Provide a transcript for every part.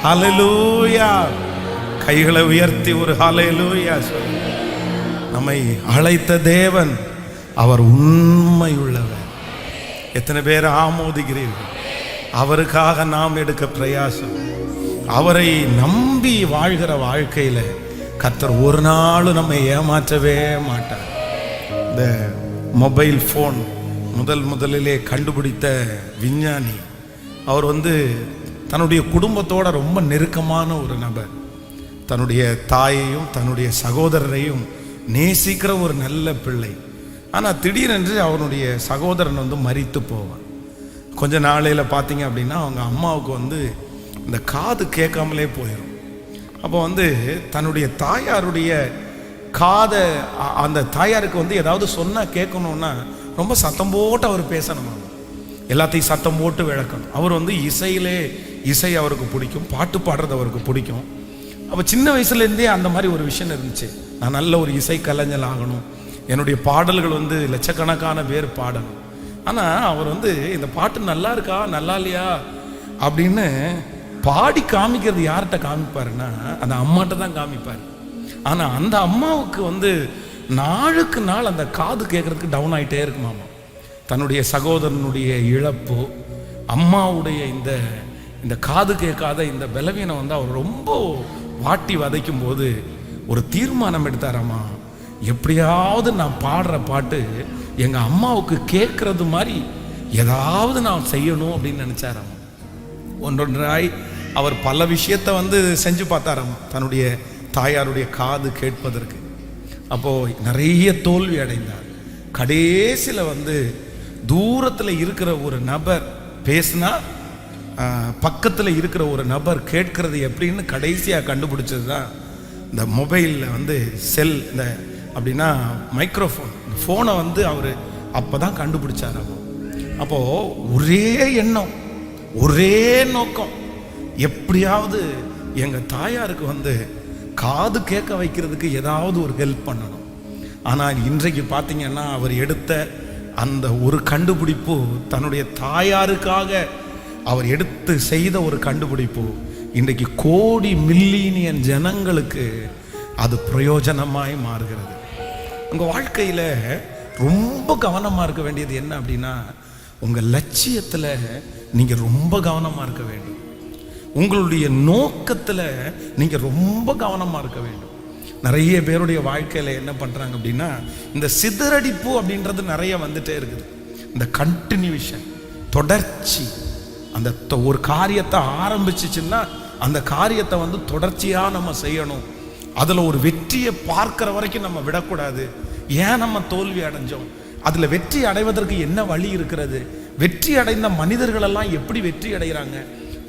ஹல்லேலூயா. கைகளை உயர்த்தி ஒரு ஹல்லேலூயா சொல்லு. நம்மை அழைத்த தேவன் அவர் உண்மையுள்ளவர். எத்தனை பேர் ஆமோதிக்கிறீர்கள்? அவருக்காக நாம் எடுக்க பிரயாசம். அவரை நம்பி வாழ்கிற வாழ்க்கையில கர்த்தர் ஒரு நாளும் நம்மை ஏமாற்றவே மாட்டார். இந்த மொபைல் ஃபோன் முதலிலே கண்டுபிடித்த விஞ்ஞானி அவர் தன்னுடைய குடும்பத்தோட ரொம்ப நெருக்கமான ஒரு நபர். தன்னுடைய தாயையும் தன்னுடைய சகோதரரையும் நேசிக்கிற ஒரு நல்ல பிள்ளை. ஆனால் திடீரென்று அவனுடைய சகோதரன் மரித்து போவான். கொஞ்ச நாளையில் பார்த்தீங்க அப்படின்னா அவங்க அம்மாவுக்கு இந்த காது கேட்காமலே போயிடும். அப்போ தன்னுடைய தாயாருடைய காதை அந்த தாயாருக்கு ஏதாவது சொன்னால் கேட்கணுன்னா ரொம்ப சத்தம் போட்டு அவர் பேசணும். எல்லாத்தையும் சத்தம் போட்டு விளக்கணும். அவர் இசை அவருக்கு பிடிக்கும், பாட்டு பாடுறது அவருக்கு பிடிக்கும். அப்போ சின்ன வயசுலேருந்தே அந்த மாதிரி ஒரு விஷயம் இருந்துச்சு. நான் நல்ல ஒரு இசை கலைஞர் ஆகணும், என்னுடைய பாடல்கள் லட்சக்கணக்கான பேர் பாடணும். ஆனால் அவர் இந்த பாட்டு நல்லா இருக்கா நல்லா இல்லையா அப்படின்னு பாடி காமிக்கிறது யார்கிட்ட காமிப்பாருன்னா அந்த அம்மாட்ட தான் காமிப்பார். ஆனால் அந்த அம்மாவுக்கு நாளுக்கு நாள் அந்த காது கேட்கறதுக்கு டவுன் ஆகிட்டே இருக்குமாமா. தன்னுடைய சகோதரனுடைய இழப்பு, அம்மாவுடைய இந்த காது கேட்காத இந்த பலவீனம் அவர் ரொம்ப வாட்டி வதைக்கும் போது ஒரு தீர்மானம் எடுத்தாராமா, எப்படியாவது நான் பாடுற பாட்டு எங்கள் அம்மாவுக்கு கேட்கறது மாதிரி ஏதாவது நான் செய்யணும் அப்படின்னு நினச்சாராம். ஒன்றொன்றாய் அவர் பல விஷயத்தை செஞ்சு பார்த்தாராம் தன்னுடைய தாயாருடைய காது கேட்பதற்கு. அப்போது நிறைய தோல்வி அடைந்தார். கடைசியில் தூரத்தில் இருக்கிற ஒரு நபர் பேசினா பக்கத்தில் இருக்கிற ஒரு நபர் கேட்கறது எப்படின்னு கடைசியாக கண்டுபிடிச்சது தான் இந்த மொபைலில் செல் இந்த அப்படின்னா மைக்ரோஃபோன் ஃபோனை அவர் அப்போ தான் கண்டுபிடிச்சார். அப்போது ஒரே எண்ணம், ஒரே நோக்கம், எப்படியாவது எங்கள் தாயாருக்கு காது கேட்க வைக்கிறதுக்கு ஏதாவது ஒரு ஹெல்ப் பண்ணணும். ஆனால் இன்றைக்கு பார்த்தீங்கன்னா அவர் எடுத்த அந்த ஒரு கண்டுபிடிப்பு, தன்னுடைய தாயாருக்காக அவர் எடுத்து செய்த ஒரு கண்டுபிடிப்பு இன்றைக்கு கோடி மில்லியன் ஜனங்களுக்கு அது பிரயோஜனமாய் மாறுகிறது. உங்கள் வாழ்க்கையில் ரொம்ப கவனமாக இருக்க வேண்டியது என்ன அப்படின்னா, உங்கள் லட்சியத்தில் நீங்கள் ரொம்ப கவனமாக இருக்க வேண்டும். உங்களுடைய நோக்கத்தில் நீங்கள் ரொம்ப கவனமாக இருக்க வேண்டும். நிறைய பேருடைய வாழ்க்கையில் என்ன பண்ணுறாங்க அப்படின்னா, இந்த சிதறடிப்பு அப்படின்றது நிறைய வந்துட்டே இருக்குது. இந்த கண்டினியூஷன், தொடர்ச்சி, அந்த ஒரு காரியத்தை ஆரம்பிச்சிச்சுன்னா அந்த காரியத்தை தொடர்ச்சியாக நம்ம செய்யணும். அதில் ஒரு வெற்றியை பார்க்குற வரைக்கும் நம்ம விடக்கூடாது. ஏன் நம்ம தோல்வி அடைஞ்சோம், அதில் வெற்றி அடைவதற்கு என்ன வழி இருக்கிறது, வெற்றி அடைந்த மனிதர்களெல்லாம் எப்படி வெற்றி அடைகிறாங்க,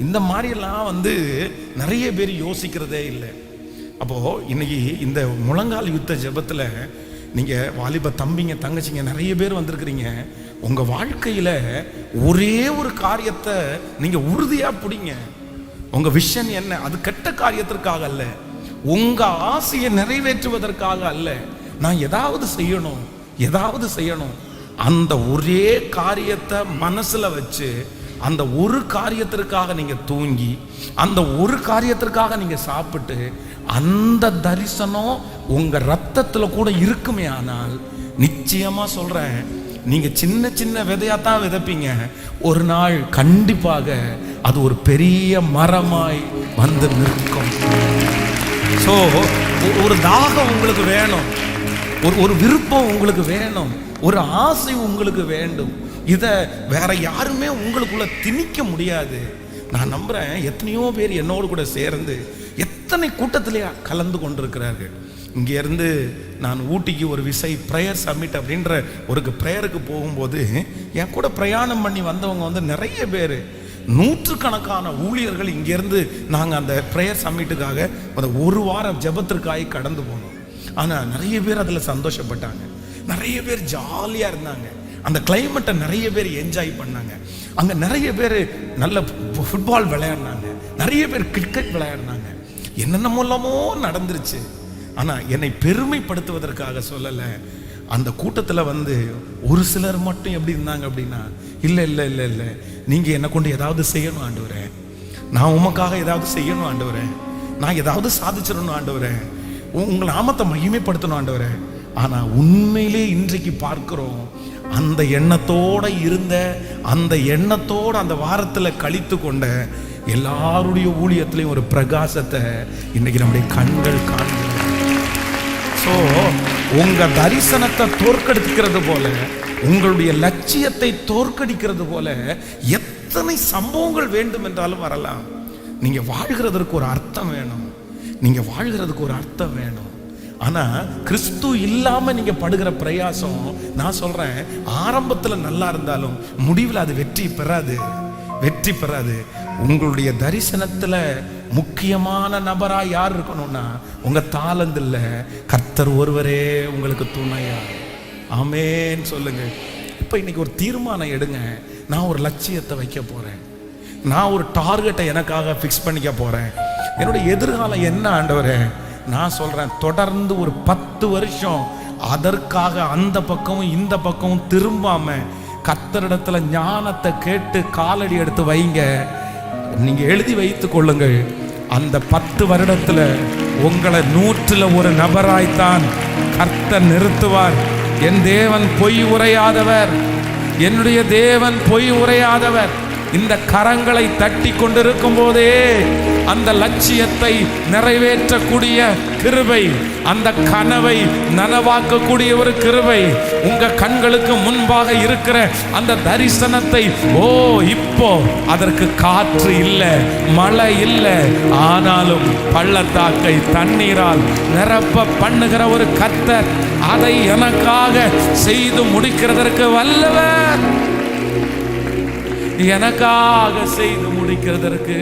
இந்த மாதிரியெல்லாம் நிறைய பேர் யோசிக்கிறதே இல்லை. அப்போது இன்னைக்கு இந்த முழங்கால் யுத்த ஜெபத்தில் நீங்கள் வாலிப தம்பிங்க தங்கச்சிங்க நிறைய பேர் வந்திருக்கிறீங்க. உங்கள் வாழ்க்கையில் ஒரே ஒரு காரியத்தை நீங்கள் உறுதியாக பிடிங்க. உங்கள் விஷன் என்ன, அது கெட்ட காரியத்திற்காக அல்ல, உங்கள் ஆசையை நிறைவேற்றுவதற்காக அல்ல. நான் ஏதாவது செய்யணும், அந்த ஒரே காரியத்தை மனசில் வச்சு அந்த ஒரு காரியத்திற்காக நீங்கள் தூங்கி, அந்த ஒரு காரியத்திற்காக நீங்கள் சாப்பிட்டு, அந்த தரிசனம் உங்கள் ரத்தத்தில் கூட இருக்குமே. ஆனால் நிச்சயமாக சொல்கிறேன், நீங்கள் சின்ன சின்ன விதையாத்தான் விதைப்பீங்க, ஒரு நாள் கண்டிப்பாக அது ஒரு பெரிய மரமாய் நிற்கும். ஸோ ஒரு தாகம் உங்களுக்கு வேணும், ஒரு விருப்பம் உங்களுக்கு வேணும், ஒரு ஆசை உங்களுக்கு வேண்டும். இதை வேற யாருமே உங்களுக்குள்ள திணிக்க முடியாது. நான் நம்புறேன் எத்தனையோ பேர் என்னோடு கூட சேர்ந்து எத்தனை கூட்டத்திலே கலந்து கொண்டிருக்கிறார்கள். இங்கேருந்து நான் ஊட்டிக்கு ஒரு விசை ப்ரேயர் சம்மிட் அப்படின்ற ஒரு ப்ரேயருக்கு போகும்போது என் கூட பிரயாணம் பண்ணி வந்தவங்க நிறைய பேர், நூற்றுக்கணக்கான ஊழியர்கள் இங்கேருந்து நாங்கள் அந்த ப்ரேயர் சம்மிட்டுக்காக அந்த ஒரு வாரம் ஜெபத்திற்காக கடந்து போனோம். ஆனால் நிறைய பேர் அதில் சந்தோஷப்பட்டாங்க, நிறைய பேர் ஜாலியாக இருந்தாங்க, அந்த கிளைமேட்டை நிறைய பேர் என்ஜாய் பண்ணாங்க. அங்கே நிறைய பேர் நல்ல ஃபுட்பால் விளையாடினாங்க, நிறைய பேர் கிரிக்கெட் விளையாடினாங்க, என்னென்னமோ நடந்துருச்சு. ஆனால் என்னை பெருமைப்படுத்துவதற்காக சொல்லலை. அந்த கூட்டத்தில் ஒரு சிலர் மட்டும் எப்படி இருந்தாங்க அப்படின்னா, இல்லை இல்லை இல்லை இல்லை, நீங்கள் என்னை கொண்டு ஏதாவது செய்யணும் ஆண்டவரே, நான் உமக்காக ஏதாவது செய்யணும் ஆண்டவரே, நான் ஏதாவது சாதிச்சிடணும் ஆண்டவரே, உங்கள் நாமத்தை மகிமைப்படுத்தணும் ஆண்டவரே. ஆனா உண்மையிலே இன்றைக்கு பார்க்கிறோம், அந்த எண்ணத்தோட இருந்த, அந்த எண்ணத்தோட அந்த வாரத்துல கழித்து கொண்ட எல்லாருடைய ஊழியத்திலையும் ஒரு பிரகாசத்தை இன்னைக்கு நம்முடைய கண்கள் காண்கிறது. ஸோ உங்க தரிசனத்தை தோற்கடிக்கிறது போல, உங்களுடைய லட்சியத்தை தோற்கடிக்கிறது போல எத்தனை சம்பவங்கள் வேண்டும் என்றாலும் வரலாம். நீங்க வாழ்கிறதற்கு ஒரு அர்த்தம் வேணும், நீங்க வாழ்கிறதுக்கு ஒரு அர்த்தம் வேணும். ஆனா கிறிஸ்து இல்லாம நீங்க படுகிற பிரயாசம், நான் சொல்றேன், ஆரம்பத்துல நல்லா இருந்தாலும் முடிவில் அது வெற்றி பெறாது, வெற்றி பெறாது. உங்களுடைய தரிசனத்துல முக்கியமான நபரா யார் இருக்கணும்னா உங்க தாளந்து இல்ல, கர்த்தர் ஒருவரே உங்களுக்கு துணையா. ஆமென் சொல்லுங்க. இப்ப இன்னைக்கு ஒரு தீர்மானம் எடுங்க, நான் ஒரு லட்சியத்தை வைக்க போறேன், நான் ஒரு டார்கெட்டை எனக்காக ஃபிக்ஸ் பண்ணிக்க போறேன். என்னுடைய எதிர்காலம் என்ன ஆண்டவரே? நான் சொல்றேன், தொடர்ந்து ஒரு 10 வருஷம் அதற்காக அந்த பக்கமும் இந்த பக்கமும் திரும்பாம கர்த்தரிடத்துல ஞானத்தை கேட்டு காலடி எடுத்து வைங்க. நீங்க எழுதி வைத்துக் கொள்ளுங்கள், அந்த 10 வருடத்துல உங்களை 100ல் ஒரு நபராய்த்தான் கர்த்தர் நிறுத்துவார். என் தேவன் பொய் உரையாதவர், என்னுடைய தேவன் பொய் உரையாதவர். இந்த கரங்களை தட்டி கொண்டிருக்கும் போதே அந்த லட்சியத்தை நிறைவேற்றக்கூடிய கிருபை, அந்த கனவை நனவாக்கக்கூடிய ஒரு கிருபை உங்க கண்களுக்கு முன்பாக இருக்கிற அந்த தரிசனத்தை, ஓ இப்போ அதற்கு காற்று இல்லை, மழை இல்லை, ஆனாலும் பள்ளத்தாக்கை தண்ணீரால் நிரப்ப பண்ணுகிற ஒரு கர்த்தர் அதை எனக்காக செய்து முடிக்கிறதற்கு வல்லவர், எனக்காக செய்து முடிக்கிறதற்கு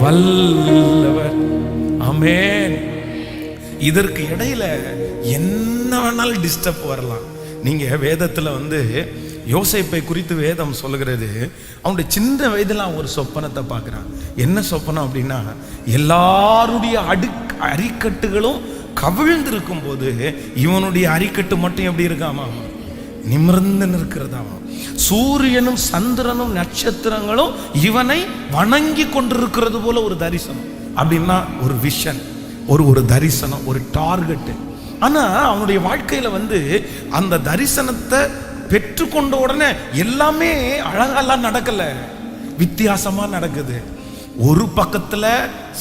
வல்லவர். ஆமென். இதற்கு இடையில என்ன வேணாலும் டிஸ்டர்ப் வரலாம். நீங்க வேதத்துல யோசேப்பை குறித்து வேதம் சொல்லுகிறது, அவனுடைய சின்ன வயதுல ஒரு சொப்பனத்தை பார்க்கிறான். என்ன சொப்பனம் அப்படின்னா, எல்லாருடைய அரிக்கட்டுகளும் கவிழ்ந்திருக்கும் போது இவனுடைய அரிக்கட்டு மட்டும் எப்படி இருக்காமா? நிமிர்ந்து நிற்கிறதாமா. சூரியனும் சந்திரனும் நட்சத்திரங்களும் இவனை வணங்கி கொண்டிருக்கிறது போல ஒரு தரிசனம். அப்படின்னா ஒரு விஷன், ஒரு தரிசனம், ஒரு டார்கெட். ஆனா அவனுடைய வாழ்க்கையில அந்த தரிசனத்தை பெற்றுக்கொண்ட உடனே எல்லாமே அழகாலாம் நடக்கல, வித்தியாசமா நடக்குது. ஒரு பக்கத்துல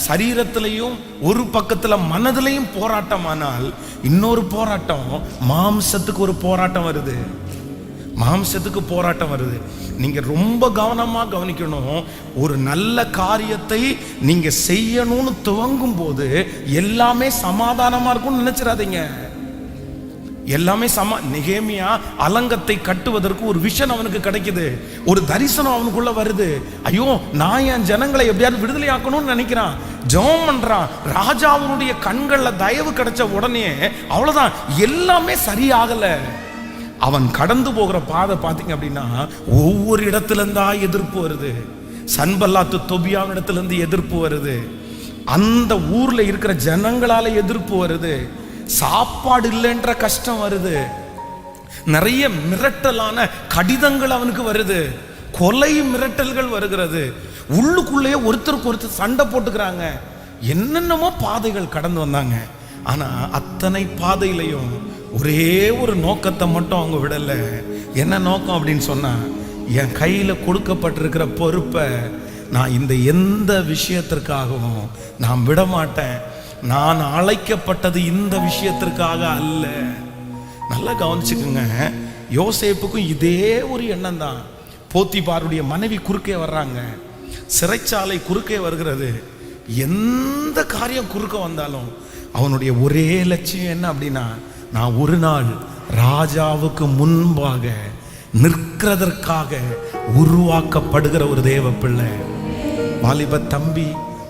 சரீரத்திலையும் ஒரு பக்கத்துல மனதிலையும் போராட்டமானால், இன்னொரு போராட்டம் மாம்சத்துக்கு ஒரு போராட்டம் வருது, மாம்சத்துக்கு போராட்டம் வருது. நீங்க ரொம்ப கவனமா கவனிக்கணும். ஒரு நல்ல காரியத்தை நீங்க செய்யணும்னு துவங்கும் போது எல்லாமே சமாதானமா இருக்கும்னு நினைச்சிடாதீங்க. எல்லாமே நெகேமியா அலங்கத்தை கட்டுவதற்கு ஒரு விஷன் அவனுக்கு கிடைக்குது, ஒரு தரிசனம் அவனுக்குள்ள வருது. ஐயோ, நான் என் ஜனங்களை எப்படியாவது விடுதலை ஆக்கணும்னு நினைக்கிறான், ஜெபம் பண்றான். ராஜாவுடைய கண்கள்ல தயவு கிடைச்ச உடனே அவ்வளவுதான், எல்லாமே சரியாகல. அவன் கடந்து போகிற பாதை பார்த்தீங்க அப்படின்னா ஒவ்வொரு இடத்துல இருந்தா எதிர்ப்பு வருது. சன்பல்லாத்து தொபியாவின் இடத்துல இருந்து எதிர்ப்பு வருது, அந்த ஊர்ல இருக்கிற ஜனங்களால எதிர்ப்பு வருது, சாப்பாடு இல்லைன்ற கஷ்டம் வருது, நிறைய மிரட்டலான கடிதங்கள் அவனுக்கு வருது, கொலை மிரட்டல்கள் வருகிறது. உள்ளுக்குள்ளேயே ஒருத்தருக்கு ஒருத்தர் சண்டை போட்டுக்கிறாங்க. என்னென்னமோ பாதைகள் கடந்து வந்தாங்க. ஆனா அத்தனை பாதையிலையும் ஒரே ஒரு நோக்கத்தை மட்டும் அவங்க விடல. என்ன நோக்கம் அப்படின்னு சொன்னா, என் கையில கொடுக்கப்பட்டிருக்கிற பொறுப்பை நான் இந்த எந்த விஷயத்திற்காகவும் நான் விட மாட்டேன். நான் அழைக்கப்பட்டது இந்த விஷயத்திற்காக அல்ல. நல்லா கவனிச்சுக்குங்க. யோசேப்புக்கும் இதே ஒரு எண்ணம் தான். போத்திபாருடைய மனைவி குறுக்கே வர்றாங்க, சிறைச்சாலை குறுக்கே வருகிறது. எந்த காரியம் குறுக்க வந்தாலும் அவனுடைய ஒரே லட்சியம் என்ன அப்படின்னா, நான் ஒரு நாள் ராஜாவுக்கு முன்பாக நிற்கிறதற்காக உருவாக்கப்படுகிற ஒரு தேவ பிள்ளை. வாலிப தம்பி,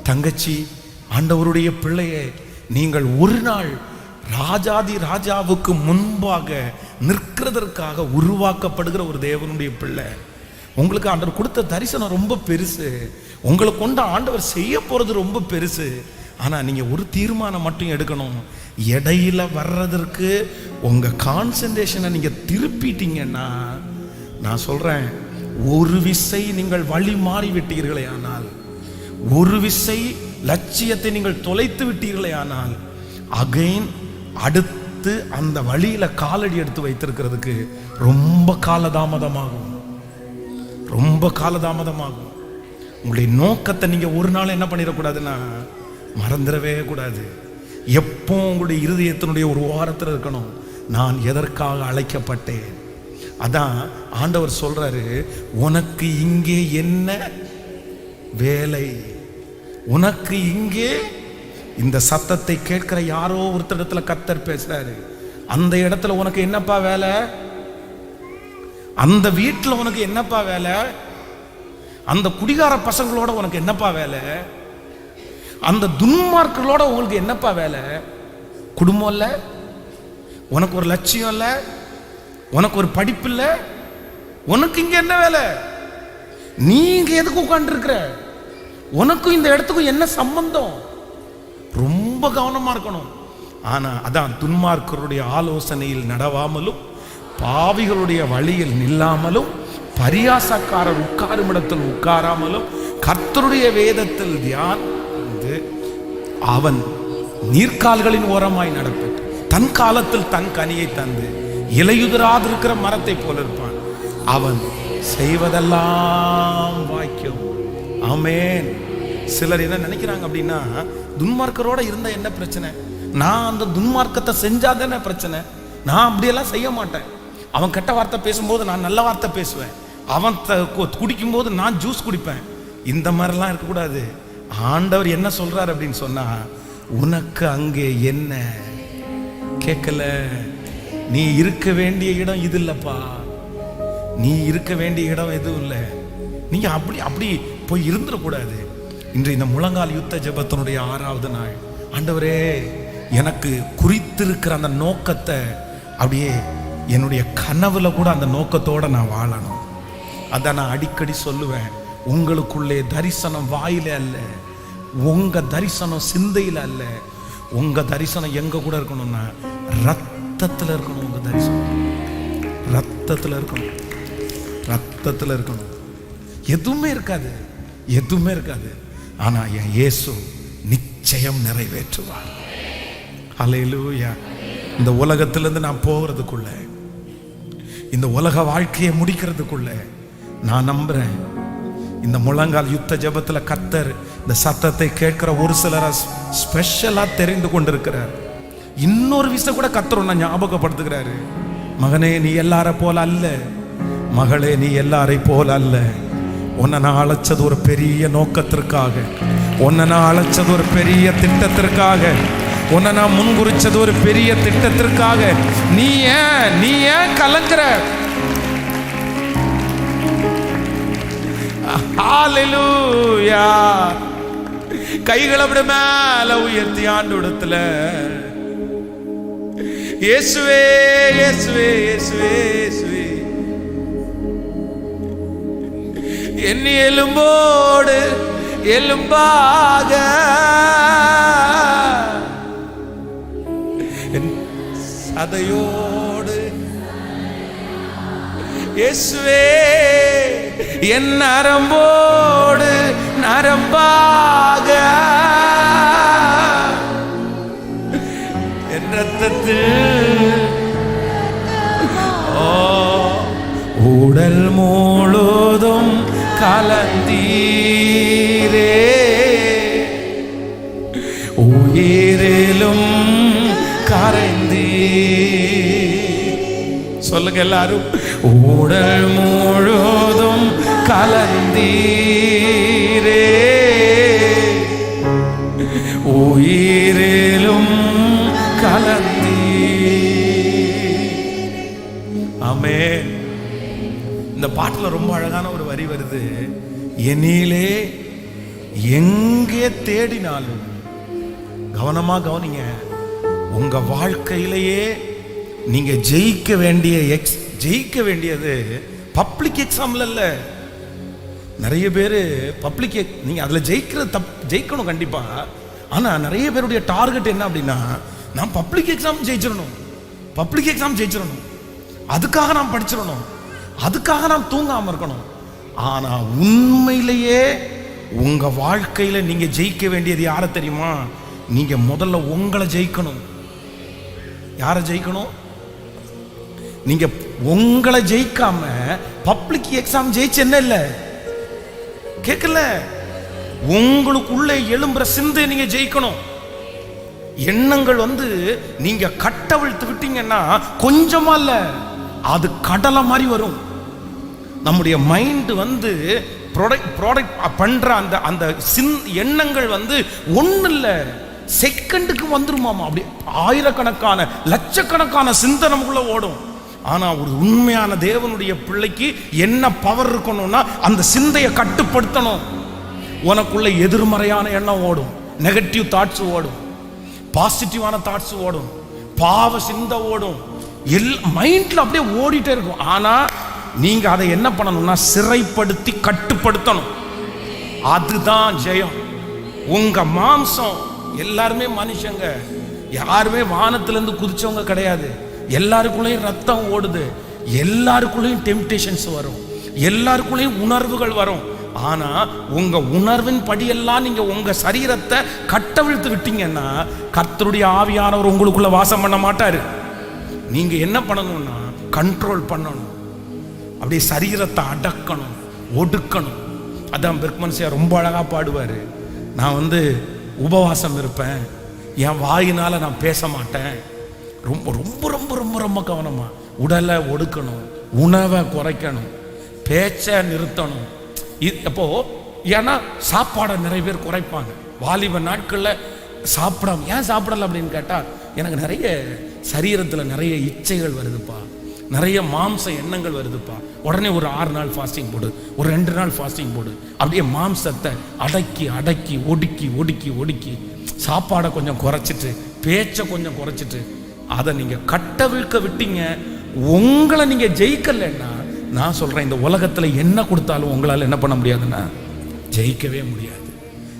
தங்கச்சி, ஆண்டவருடைய பிள்ளையே, நீங்கள் ஒரு நாள் ராஜாதி ராஜாவுக்கு முன்பாக நிற்கிறதற்காக உருவாக்கப்படுகிற ஒரு தேவனுடைய பிள்ளை. உங்களுக்கு ஆண்டவர் கொடுத்த தரிசனம் ரொம்ப பெருசு, உங்களை கொண்டு ஆண்டவர் செய்ய போறது ரொம்ப பெருசு. ஆனா நீங்க ஒரு தீர்மானம் மட்டும் எடுக்கணும். இடையில வர்றதற்கு உங்க கான்சென்ட்ரேஷனை நீங்க திருப்பிட்டீங்கன்னா, நான் சொல்றேன், ஒரு விசை நீங்கள் வழி மாறி விட்டீர்களே ஆனால், ஒரு விசை லட்சியத்தை நீங்கள் தொலைத்து விட்டீர்களே ஆனால் அகைன் அடுத்து அந்த வழியில காலடி எடுத்து வைத்திருக்கிறதுக்கு ரொம்ப காலதாமதமாகும். உங்களுடைய நோக்கத்தை நீங்க ஒரு நாள் என்ன பண்ணிடக்கூடாதுன்னா மறந்துடவே கூடாது. எப்போ உங்களுடைய இருதயத்தினுடைய ஒரு ஓரத்தில் இருக்கணும், நான் எதற்காக அழைக்கப்பட்டேன். அதான் ஆண்டவர் சொல்றாரு, உனக்கு இங்கே என்ன வேலை, உனக்கு இங்கே. இந்த சத்தத்தை கேட்கிற யாரோ ஒருத்தரிடத்துல கர்த்தர் பேசுறாரு, அந்த இடத்துல உனக்கு என்னப்பா வேலை, அந்த வீட்டில் உனக்கு என்னப்பா வேலை, அந்த குடிகார பசங்களோட உனக்கு என்னப்பா வேலை, அந்த துன்மார்க்கர்களோட உங்களுக்கு என்னப்பா வேலை. குடும்பம் இல்லை, உனக்கு ஒரு லட்சியம் இல்லை, உனக்கு ஒரு படிப்பு இல்லை, உனக்கு இங்க என்ன வேலை, நீங்க எதுக்கு உட்கார்ந்து இருக்கிற, உனக்கும் இந்த இடத்துக்கும் என்ன சம்பந்தம். ரொம்ப கவனமா இருக்கணும். ஆனா அதான் துன்மார்க்கருடைய ஆலோசனையில் நடவாமலும் பாவிகளுடைய வழியில் நில்லாமலும் பரியாசக்காரர் உட்காரும் இடத்தில் உட்காராமலும் கர்த்தருடைய வேதத்தில் தியானித்து அவன் நீர்க்கால்களின் ஓரமாய் நடப்பட்டு தன் காலத்தில் தன் கனியை தந்து இலையுதிராதிருக்கிற மரத்தை போல இருப்பான். அவன் செய்வதெல்லாம் வாய்க்கும். ஆமென். சிலர் என்ன நினைக்கிறாங்க அப்படின்னா, துன்மார்க்கரோட இருந்தா என்ன பிரச்சனை, நான் அந்த துன்மார்க்கத்தை செஞ்சாதானே பிரச்சனை, நான் அப்படியெல்லாம் செய்ய மாட்டேன். அவன் கெட்ட வார்த்தை பேசும்போது நான் நல்ல வார்த்தை பேசுவேன், அவன் குடிக்கும் போது நான் ஜூஸ் குடிப்பேன். இந்த மாதிரிலாம் இருக்கக்கூடாது. ஆண்டவர் என்ன சொல்றாரு அப்படின்னு சொன்னா, உனக்கு அங்கே என்ன கேட்கல, நீ இருக்க வேண்டிய இடம் இது இல்லப்பா, நீ இருக்க வேண்டிய இடம் எதுவும் இல்லை. நீங்க அப்படி போய் இருந்துடக்கூடாது. இன்று இந்த முழங்கால் யுத்த ஜெபத்தினுடைய 6வது நாள், ஆண்டவரே எனக்கு குறித்திருக்கிற அந்த நோக்கத்தை அப்படியே என்னுடைய கனவுல கூட அந்த நோக்கத்தோட நான் வாழணும். அதான் நான் அடிக்கடி சொல்லுவேன், உங்களுக்குள்ளே தரிசனம் வாயில அல்ல, உங்க தரிசனம் சிந்தையில் அல்ல, உங்க தரிசனம் எங்க கூட இருக்கணும்னா ரத்தத்தில் இருக்கணும். உங்க தரிசனம் ரத்தத்தில் இருக்கணும், ரத்தத்தில் இருக்கணும். எதுவுமே இருக்காது. ஆனா என் இயேசு நிச்சயம் நிறைவேற்றுவார். ஹல்லேலூயா. இந்த உலகத்திலிருந்து நான் போகிறதுக்குள்ள, இந்த உலக வாழ்க்கையை முடிக்கிறதுக்குள்ள நான் நம்புறேன், இந்த முழங்கால் யுத்த ஜெபத்துல கர்த்தர் இந்த சத்தத்தை கேட்கிற ஒரு சிலரை ஸ்பெஷலா தெரிந்து கொண்டிருக்கிறார். இன்னொரு விஷயம் கூட கர்த்தர் ஒன்ன ஞாபகப்படுத்துகிறாரு, மகனே நீ எல்லார போல அல்ல, மகளே நீ எல்லாரை போல அல்ல. உன்னை நான் அழைச்சது ஒரு பெரிய நோக்கத்திற்காக, உன்னை நான் அழைச்சது ஒரு பெரிய திட்டத்திற்காக, உன்னை நான் முன்குறிச்சது ஒரு பெரிய திட்டத்திற்காக. நீ ஏன் கலங்குற? ஹல்லேலூயா. கைகளை விட மேல உயர்த்தி ஆண்டவரிடத்துல, இயேசுவே இயேசுவே இயேசுவே இயேசுவே, என் எலும்போடு எலும்பாக சதையோடு, இயேசுவே என் நரம்போடு நரம்பாக, என் ரத்தத்தில் உடல் முழுதும் கலந்தீரே, உயிரிலும் கரைந்தீ. சொல்லுங்க எல்லாரும், உடல் முழுதும் கலந்தீரே, உயிரிலும் கலந்தீ. ஆமென். இந்த பாட்டுல ரொம்ப அழகான ஒரு வரி வருது, என்னிலே எங்கே தேடினாலும். கவனமா கவனிங்க, உங்க வாழ்க்கையிலேயே நீங்க ஜெயிக்க வேண்டியது பப்ளிக் எக்ஸாம்ல இல்ல. நிறைய பேர் பப்ளிக் நீங்க அதுல ஜெயிக்கணும் கண்டிப்பா. ஆனா நிறைய பேருடைய டார்கெட் என்ன அப்படின்னா, நான் பப்ளிக் எக்ஸாம் ஜெயிச்சிடணும், அதுக்காக நான் படிச்சிடணும், அதுக்காக நாம் தூங்காம இருக்கணும். ஆனா உண்மையிலேயே உங்க வாழ்க்கையில நீங்க ஜெயிக்க வேண்டியது யாரை தெரியுமா? நீங்க முதல்ல உங்களை ஜெயிக்கணும். யாரை ஜெயிக்கணும்? நீங்க உங்களை ஜெயிக்காம பப்ளிக் எக்ஸாம் ஜெயிச்சு என்ன இல்ல? கேட்கல. உங்களுக்குள்ளே எழும்புற சிந்தை நீங்க ஜெயிக்கணும். எண்ணங்கள் நீங்க கட்டவிழ்த்து விட்டீங்கன்னா கொஞ்சமா இல்ல, அது கடலை மாதிரி வரும். நம்முடைய மைண்ட் ப்ராடக்ட் பண்ற அந்த அந்த எண்ணங்கள் ஒண்ணு இல்ல, செகண்டுக்கு வந்துருமாமா. அப்படி ஆயிரக்கணக்கான லட்சக்கணக்கான சிந்தை நமக்குள்ள ஓடும். ஆனா ஒரு உண்மையான தேவனுடைய பிள்ளைக்கு என்ன பவர் இருக்கணும்னா அந்த சிந்தையை கட்டுப்படுத்தணும். உனக்குள்ள எதிர்மறையான எண்ணம் ஓடும், நெகட்டிவ் தாட்ஸ் ஓடும், பாசிட்டிவான தாட்ஸ் ஓடும், பாவ சிந்தை ஓடும், மைண்ட்ல அப்படியே ஓடிட்டே இருக்கும். ஆனா நீங்க அதை என்ன பண்ணணும்னா சிறைப்படுத்தி கட்டுப்படுத்தணும். அதுதான் ஜெயம். உங்க மாம்சம், எல்லாருமே மனுஷங்க, யாருமே வானத்திலிருந்து குதிச்சவங்க கிடையாது. எல்லாருக்குள்ளேயும் ரத்தம் ஓடுது, எல்லாருக்குள்ளேயும் டெம்டேஷன்ஸ் வரும், எல்லாருக்குள்ளேயும் உணர்வுகள் வரும். ஆனா உங்க உணர்வின் படியெல்லாம் நீங்க உங்க சரீரத்தை கட்டவிழ்த்து விட்டீங்கன்னா கர்த்தருடைய ஆவியானவர் உங்களுக்குள்ள வாசம் பண்ண மாட்டாரு. நீங்க என்ன பண்ணணும்னா கண்ட்ரோல் பண்ணணும், அப்படியே சரீரத்தை அடக்கணும், ஒடுக்கணும். அதான் பெர்க்மன்சியா ரொம்ப அழகா பாடுவாரு. நான் உபவாசம் இருப்பேன், என் வாயினால நான் பேச மாட்டேன். ரொம்ப ரொம்ப ரொம்ப ரொம்ப ரொம்ப கவனமா உடலை ஒடுக்கணும், உணவை குறைக்கணும், பேச்சை நிறுத்தணும். அப்போ ஏன்னா சாப்பாடை நிறைய பேர் குறைப்பாங்க. வாலிப நாட்களில் சாப்பிடாம ஏன் சாப்பிடல அப்படின்னு கேட்டா, எனக்கு நிறைய சரீரத்தில் நிறைய இச்சைகள் வருதுப்பா, நிறைய மாம்ச எண்ணங்கள் வருதுப்பா. உடனே ஒரு 6 நாள் ஃபாஸ்டிங் போடு, ஒரு 2 நாள் ஃபாஸ்டிங் போடு. அப்படியே மாம்சத்தை அடக்கி அடக்கி ஒடுக்கி ஒடுக்கி ஒடுக்கி சாப்பாடை கொஞ்சம் குறைச்சிட்டு பேச்சை கொஞ்சம் குறைச்சிட்டு அதை நீங்க கட்டவிழ்க்க விட்டீங்க. உங்களை நீங்க ஜெயிக்கலன்னா நான் சொல்றேன், இந்த உலகத்துல என்ன கொடுத்தாலும் உங்களால் என்ன பண்ண முடியாதுன்னா ஜெயிக்கவே முடியாது.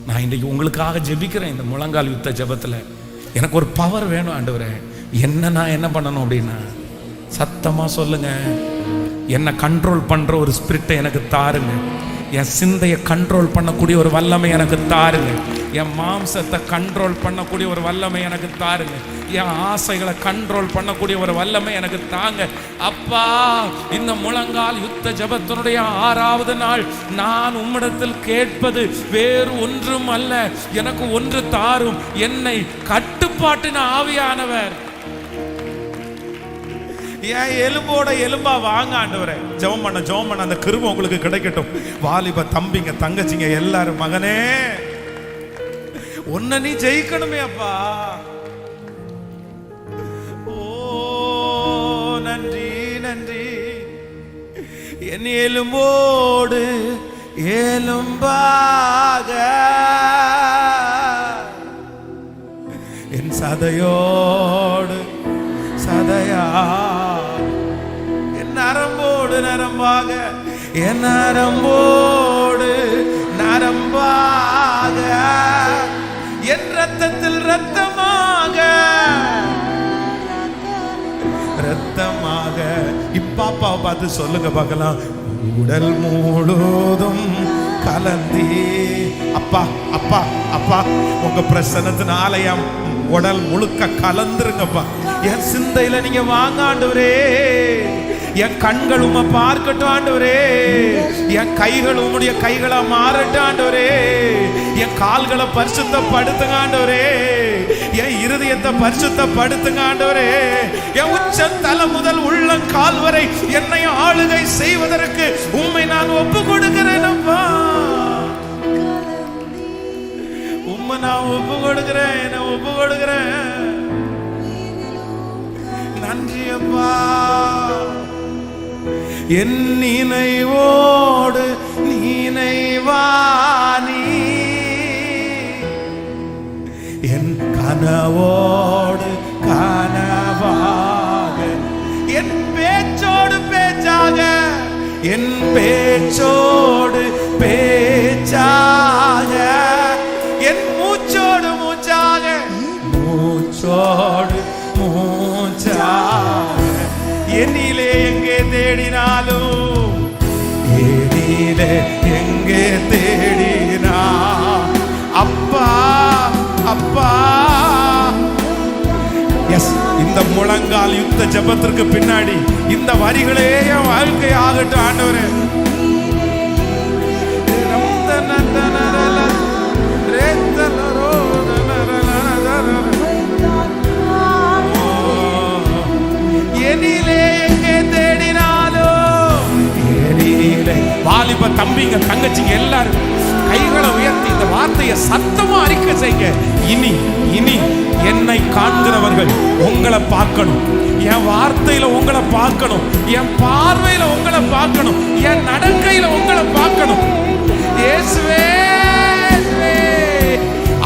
நான் இன்றைக்கு உங்களுக்காக ஜெபிக்கிறேன். இந்த முழங்கால் யுத்த ஜெபத்துல எனக்கு ஒரு பவர் வேணும் ஆண்டவரே. நான் என்ன பண்ணணும் அப்படின்னா சத்தமா சொல்லுங்க, என்னை கண்ட்ரோல் பண்ற ஒரு ஸ்பிரிட்டை எனக்கு தாருங்க. என் சிந்தையை கண்ட்ரோல் பண்ணக்கூடிய ஒரு வல்லமை எனக்கு தாருங்க. என் மாம்சத்தை கண்ட்ரோல் பண்ணக்கூடிய ஒரு வல்லமை எனக்கு தாருங்க. என் ஆசைகளை கண்ட்ரோல் பண்ணக்கூடிய ஒரு வல்லமை எனக்கு தாங்க. அப்பா, இந்த முழங்கால் யுத்த ஜெபத்தினுடைய 6வது நாள் நான் உம்மிடத்தில் கேட்பது வேறு ஒன்றும் அல்ல, எனக்கு ஒன்று தாரும், என்னை கட்டுப்பாட்டின ஆவியானவர். என் எலும்போட எலும்பா வாங்க ஆண்டவரே. ஜெபம் பண்ண அந்த கிருபை உங்களுக்கு கிடைக்கட்டும். வாலிப தம்பிங்க தங்கச்சிங்க எல்லாரும், மகனே உன்னை நீ ஜெயிக்கணுமே அப்பா. ஓ நன்றி நன்றி. என் எலும்போடு எலும்பாக, என் சதையோடு சதையா, என் நரம்போடு நரம்பாக, என் நரம்போடு நரம்பாக, என் ரத்தத்தில் ரத்தமாக ரத்தமாக. இப்பாப்பாவை பார்த்து சொல்லுங்க பார்க்கலாம், உடல் முழுதும் கலந்தி. அப்பா அப்பா அப்பா, உங்க பிரசன்னத்தின் ஆலயம் உடல் முழுக்க கலந்துருங்கப்பா. என் சிந்தையில நீங்க வாங்க ஆண்டவரே. என் கண்கள் உம்மை பார்க்கட்டும் ஆண்டவரே. என் கைகள் உம்முடைய கைகளா மாறட்டும் ஆண்டவரே. என் கால்களை பரிசுத்தப்படுத்துங்க ஆண்டவரே. என் இருதயத்தை பரிசுத்தப்படுத்துங்க ஆண்டவரே. என் உச்ச தலை முதல் உள்ளங்கால் வரை என்னை ஆளுகை செய்வதற்கு உம்மை நான் ஒப்பு கொடுக்கிறேன் அப்பா. உம்மை நான் ஒப்பு கொடுக்கிறேன், நான் ஒப்பு கொடுக்கிறேன். நன்றி அப்பா. என் நினைவோடு நினைவானி, என் கனவோடு கனவாக, என் பேச்சோடு பேச்சாக, என் பேச்சோடு பேச்சாக, என் மூச்சோடு மூச்சாக, மூச்சோடு மூச்சாக. என்னிலே எங்கே தேடினாலும், என்னிலே எங்கே தேடினாலும் ஜெபத்திற்கு பின்னாடி இந்த வரிகளே என் வாழ்க்கை ஆகட்டும் ஆண்டவரே. வாலிப தம்பிங்க தங்கச்சிங்க எல்லாரும் கைகளை உயர்த்தி இந்த வார்த்தையை சத்தமா அறிக்கை செய்யுங்க. இனி இனி என்னை காண்கிறவர்கள் உங்களை பார்க்கணும், என் வார்த்தையில உங்களை பார்க்கணும், என் பார்வையில உங்களை பார்க்கணும், என் நடக்கையில உங்களை பார்க்கணும். இயேசுவே,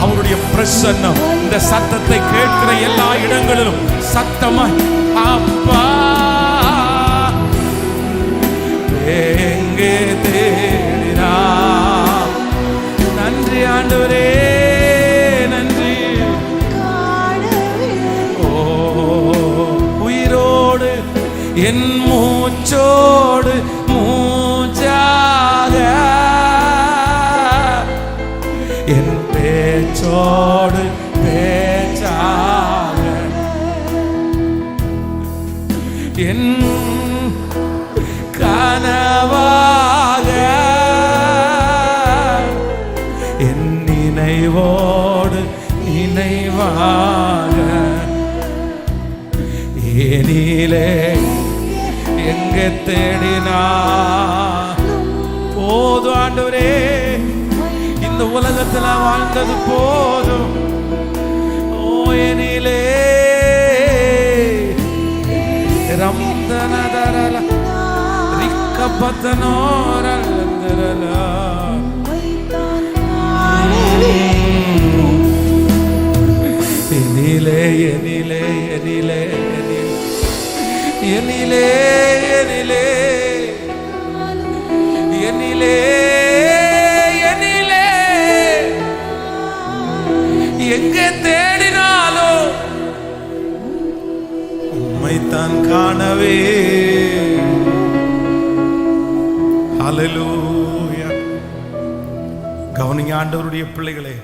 அவருடைய பிரசன்னம் இந்த சத்தத்தை கேட்கிற எல்லா இடங்களிலும் சத்தமா அப்பா எங்கே தேடினா. நன்றி ஆண்டவரே, நன்றி. ஓ உயிரோடு என் மூச்சோடு மூச்சாக என் பேச்சோடு பேச்சாக என் கனவாக என் நினைவோடு நினைவாக ஏனிலே எங்க தேடினா போதும் ஆண்டவரே. இந்த உலகத்துல வாழ்ந்தது போதும். ஓ ஏனிலே ரம்தனதரல எனிலே எனிலே எனிலே எனிலே எனிலே எனிலே எனிலே எங்கே தேடினாலும் உம்மைத்தான் காணவே. ஹல்லேலூயா. கவனிங்க ஆண்டவருடைய பிள்ளைகளே,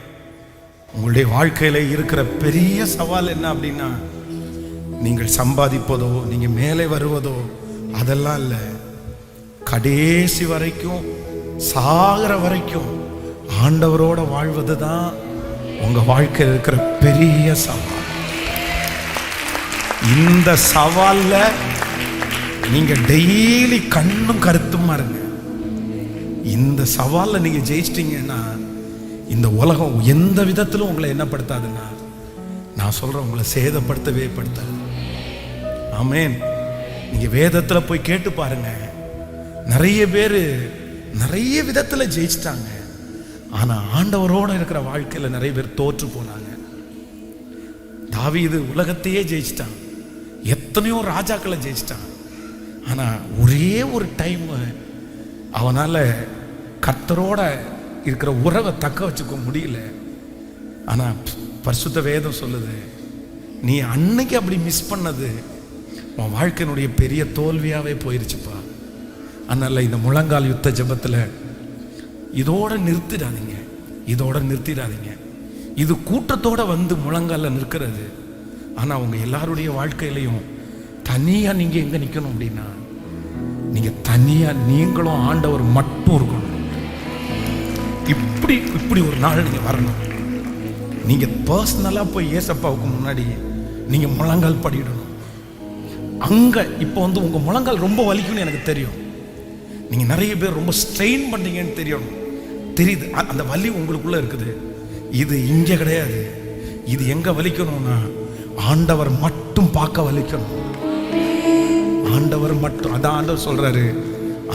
உங்களுடைய வாழ்க்கையில இருக்கிற பெரிய சவால் என்ன அப்படின்னா, நீங்கள் சம்பாதிப்பதோ நீங்க மேலே வருவதோ அதெல்லாம் இல்லை. கடைசி வரைக்கும் சாகிற வரைக்கும் ஆண்டவரோட வாழ்வது தான் உங்க வாழ்க்கையில் இருக்கிற பெரிய சவால். இந்த சவால்ல நீங்க டெய்லி கண்ணும் கருத்துமா இருங்க. இந்த சவால்ல நீங்க ஜெயிச்சிட்டீங்கன்னா இந்த உலகம் எந்த விதத்திலும் உங்களை என்ன படுத்தாதுன்னா, நான் சொல்றேன், உங்களை சேதப்படுத்தவே படுத்தாது. ஆமென். நீங்க வேதத்துல போய் கேட்டு பாருங்க, நிறைய பேரு நிறைய விதத்துல ஜெயிச்சிட்டாங்க. ஆனா ஆண்டவரோட இருக்கிற வாழ்க்கையில நிறைய பேர் தோற்று போனாங்க. தாவீது உலகத்தையே ஜெயிச்சிட்டான், எத்தனையோ ராஜாக்களை ஜெயிச்சிட்டான். ஆனா ஒரே ஒரு டைம் அவனால கர்த்தரோட இருக்கிற உறவை தக்க வச்சுக்க முடியல. ஆனா பரிசுத்த வேதம் சொல்லுது, நீ அன்னைக்கு அப்படி மிஸ் பண்ணது உன் வாழ்க்கையினுடைய பெரிய தோல்வியாவே போயிருச்சுப்பா. அதனால இந்த முழங்கால் யுத்த ஜெபத்துல இதோட நிறுத்திடாதீங்க, இதோட நிறுத்திடாதீங்க. இது கூட்டத்தோட வந்து முழங்கால நிற்கிறது. ஆனா உங்க எல்லாருடைய வாழ்க்கையிலையும் தனியா நீங்க எங்க நிக்கணும் அப்படின்னா, நீங்க தனியா நீங்களும் ஆண்டவர் மட்டும் இருக்கணும். இப்படி ஒரு நாள் நீங்க வரணும். நீங்க பர்சனலா போய் ஏசப்பாவுக்கு முன்னாடி நீங்க முழங்கால் படிடணும். அங்க இப்போ வந்து உங்க முழங்கால் ரொம்ப வலிக்கும்னு எனக்கு தெரியும். நீங்க நிறைய பேர் ரொம்ப ஸ்ட்ரெயின் பண்ணீங்கன்னு தெரியுது. அந்த வலி உங்களுக்குள்ள இருக்குது. இது இங்க கிடையாது. இது எங்க வலிக்கணும்னா, ஆண்டவர் மட்டும் பார்க்க வலிக்கணும். ஆண்டவர் மட்டும். அதான் ஆண்டவர் சொல்றாரு,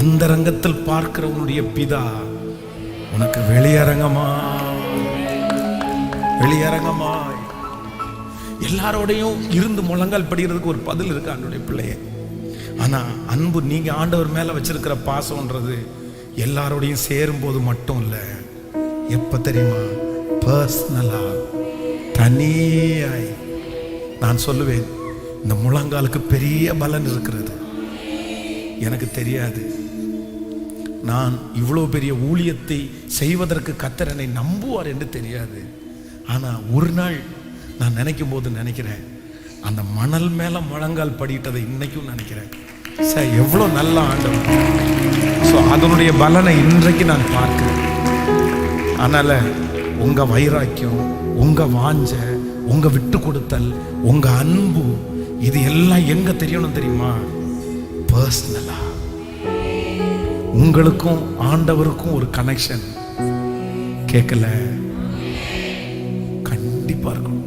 அந்த ரங்கத்தில் பார்க்கிறவனுடைய பிதா உனக்கு வெளியரங்கமாய் எல்லாரோடையும் இருந்து முழங்கால் படிக்கிறதுக்கு ஒரு பதில் இருக்கு ஆண்டவருடைய பிள்ளையே. ஆனா அன்பு, நீங்க ஆண்டவர் மேல வச்சிருக்கிற பாசம்ன்றது எல்லாரோடையும் சேரும் போது மட்டும் இல்ல. எப்ப தெரியுமா? பர்சனலா, தனியாய். நான் சொல்லுவேன், இந்த முழங்காலுக்கு பெரிய பலன் இருக்கிறது. எனக்கு தெரியாது, நான் இவ்வளவு பெரிய ஊழியத்தை செய்வதற்கு கர்த்தர் என்னை நம்புவார் என்று தெரியாது. ஆனா ஒரு நாள் நான் நினைக்கும் போது நினைக்கிறேன், அந்த மணல் மேல முழங்கால் படிட்டதை இன்னைக்கும் நினைக்கிறேன். சார் எவ்வளோ நல்ல ஆண்டவர். ஸோ அதனுடைய பலனை இன்றைக்கு நான் பார்க்கிறேன். அதனால உங்க வைராக்கியம், உங்க வாஞ்ச, உங்க விட்டு கொடுத்தல், உங்க அன்பு, இது எல்லாம் எங்க தெரியணும் தெரியுமா? பர்சனலா உங்களுக்கும் ஆண்டவருக்கும் ஒரு கனெக்ஷன். கேட்கல? கண்டிப்பா இருக்கணும்.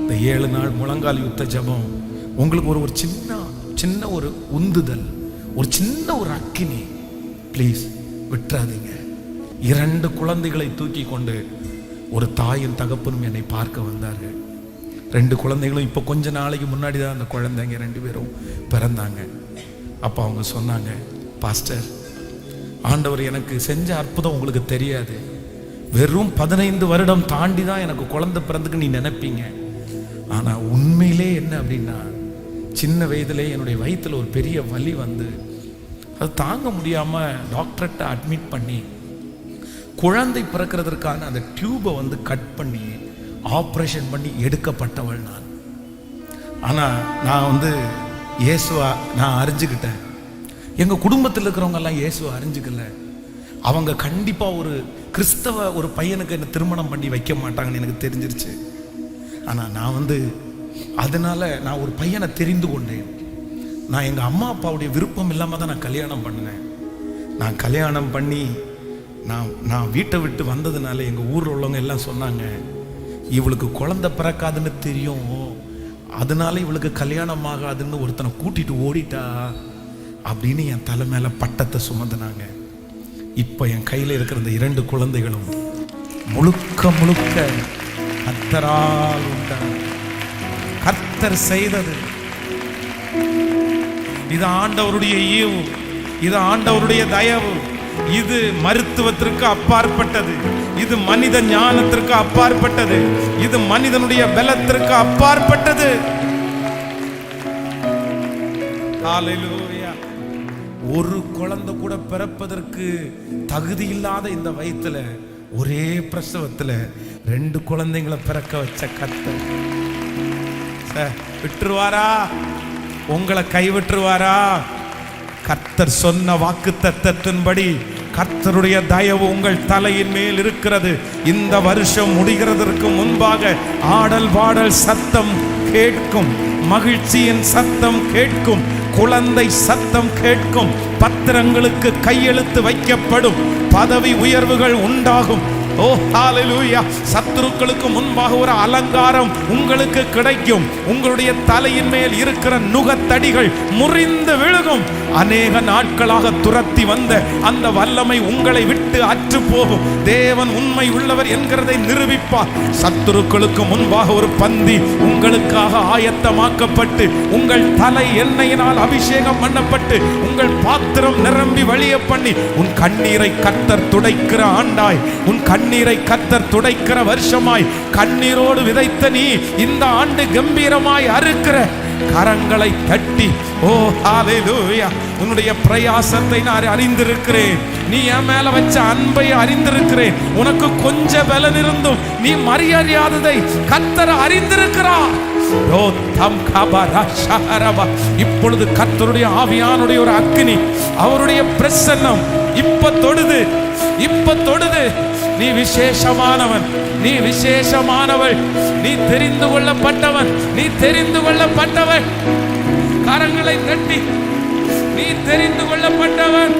இந்த 7 நாள் முழங்கால் யுத்த ஜெபம் உங்களுக்கு ஒரு சின்ன ஒரு உந்துதல், ஒரு சின்ன ஒரு அக்கினி. ப்ளீஸ் விட்டுறாதீங்க. 2 குழந்தைகளை தூக்கி கொண்டு ஒரு தாயும் தகப்பனும் என்னை பார்க்க வந்தார்கள். 2 குழந்தைகளும் இப்போ கொஞ்ச நாளைக்கு முன்னாடி தான் அந்த குழந்தைங்க 2 பேரும் பிறந்தாங்க. அப்போ அவங்க சொன்னாங்க, பாஸ்டர், ஆண்டவர் எனக்கு செஞ்ச அற்புதம் உங்களுக்கு தெரியாது. வெறும் 15 வருடம் தாண்டி தான் எனக்கு குழந்தை பிறந்துக்கு நீ நினைப்பீங்க. ஆனா உண்மையிலே என்ன அப்படின்னா, சின்ன வயதிலே என்னுடைய வயிற்றுல ஒரு பெரிய வலி வந்து அது தாங்க முடியாம டாக்டர்கிட்ட அட்மிட் பண்ணி குழந்தை பிறக்கிறதுக்கான அந்த டியூபை வந்து கட் பண்ணி ஆப்ரேஷன் பண்ணி எடுக்கப்பட்டவள் நான். ஆனா நான் வந்து இயேசுவா நான் அறிஞ்சுக்கிட்டேன். எங்க குடும்பத்தில் இருக்கிறவங்க எல்லாம் இயேசுவை அறிஞ்சுக்கல. அவங்க கண்டிப்பா ஒரு கிறிஸ்தவ ஒரு பையனுக்கு என்ன திருமணம் பண்ணி வைக்க மாட்டாங்கன்னு எனக்கு தெரிஞ்சிருச்சு. ஆனா நான் வந்து அதனால நான் ஒரு பையனை தெரிந்து கொண்டேன். நான் எங்க அம்மா அப்பாவுடைய விருப்பம் இல்லாம தான் நான் கல்யாணம் பண்ணினேன். நான் கல்யாணம் பண்ணி நான் வீட்டை விட்டு வந்ததுனால எங்க ஊர்ல உள்ளவங்க எல்லாம் சொன்னாங்க, இவளுக்கு குழந்தை பிறக்காதுன்னு தெரியும், அதனால இவளுக்கு கல்யாணம் ஆகாதுன்னு ஒருத்தனை கூட்டிட்டு ஓடிட்டா அப்படின்னு என் தலை மேல பட்டத்தை சுமந்துனாங்க. இப்போ என் கையில் இருக்கிற இந்த 2 குழந்தைகளும் முழுக்க முழுக்க கர்த்தரால் உண்டான, கர்த்தர் செய்தது. இது ஆண்டவருடைய ஈவு, இது ஆண்டவருடைய தயவு. இது மருத்துவத்திற்கு அப்பாற்பட்டது, இது மனித ஞானத்திற்கு அப்பாற்பட்டது, இது மனிதனுடைய பலத்திற்கு அப்பாற்பட்டது. ஹல்லேலூயா. ஒரு குழந்தை கூட பிறப்பதற்கு தகுதி இல்லாத இந்த வயித்துல ஒரே பிரசவத்துல 2 குழந்தைங்களை பிறக்க வச்ச கர்த்தர் விட்டுருவாரா? உங்களை கைவிட்டுருவாரா? கர்த்தர் சொன்ன வாக்கு தத்தத்தின்படி கர்த்தருடைய தயவு உங்கள் தலையின் மேல் இருக்கிறது. இந்த வருஷம் முடிகிறதற்கு முன்பாக ஆடல் பாடல் சத்தம் கேட்கும், மகிழ்ச்சியின் சத்தம் கேட்கும், குழந்தை சத்தம் கேட்கும், பத்திரங்களுக்கு கையெழுத்து வைக்கப்படும், பதவி உயர்வுகள் உண்டாகும். ஓ ஹல்லேலூயா. சத்துருக்களுக்கு முன்பாக ஒரு அலங்காரம் உங்களுக்கு கிடைக்கும். உங்களுடைய தலையின் மேல் இருக்கிற நுகத்தடிகள் முறிந்து விழுகும். அநேக நாட்களாக துரத்தி வந்த அந்த வல்லமை உங்களை விட்டு அற்று போகும். தேவன் உண்மை உள்ளவர் என்கிறதை நிரூபிப்பார். சத்துருக்களுக்கு முன்பாக ஒரு பந்தி உங்களுக்காக ஆயத்தமாக்கப்பட்டு, உங்கள் தலை எண்ணெயினால் அபிஷேகம் பண்ணப்பட்டு, உங்கள் பாத்திரம் நிரம்பி வழிய பண்ணி, உன் கண்ணீரை கர்த்தர் துடைக்கிற ஆண்டாய், உன் கண்ணீரை கர்த்தர் துடைக்கிற வருஷமாய், கண்ணீரோடு விதைத்த நீ இந்த ஆண்டு கம்பீரமாய் அறுக்கிற கரங்களை தட்டி, ஓ ஹல்லேலூயா, உன்னுடைய பிரயாசத்தை நான் அறிந்திருக்கிறேன், நீ என் மேல வச்ச அன்பை அறிந்திருக்கிறேன், உனக்கு கொஞ்ச பலன் இருந்தும் நீ மரியாதையாததை கர்த்தர் அறிந்திருக்கிறார். இப்பொழுது கர்த்தருடைய ஆவியானுடைய ஒரு அக்கினி, அவருடைய பிரசன்னம் இப்ப தொடுது, இப்ப தொடுது. நீ விசேஷமானவன், நீ விசேஷமானவள், நீ தெரிந்து கொள்ளப்பட்டவன், நீ தெரிந்து கொள்ளப்பட்டவன். கரங்களை தட்டி, நீ தெரிந்து கொள்ளப்பட்டவன்.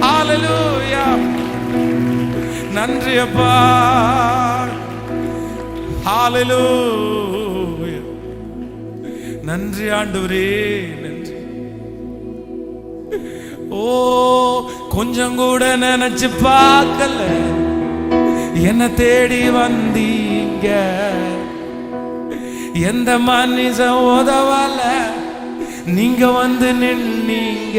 ஹல்லேலூயா. நன்றி அப்பா. ஹல்லேலூயா. நன்றி ஆண்டவரே, நன்றி. ஓ, கொஞ்சம் கூட நினைச்சு பார்க்கல, என்ன தேடி வந்தீங்க, எந்த மனுஷன் உதவல, நீங்க வந்து நின்னீங்க.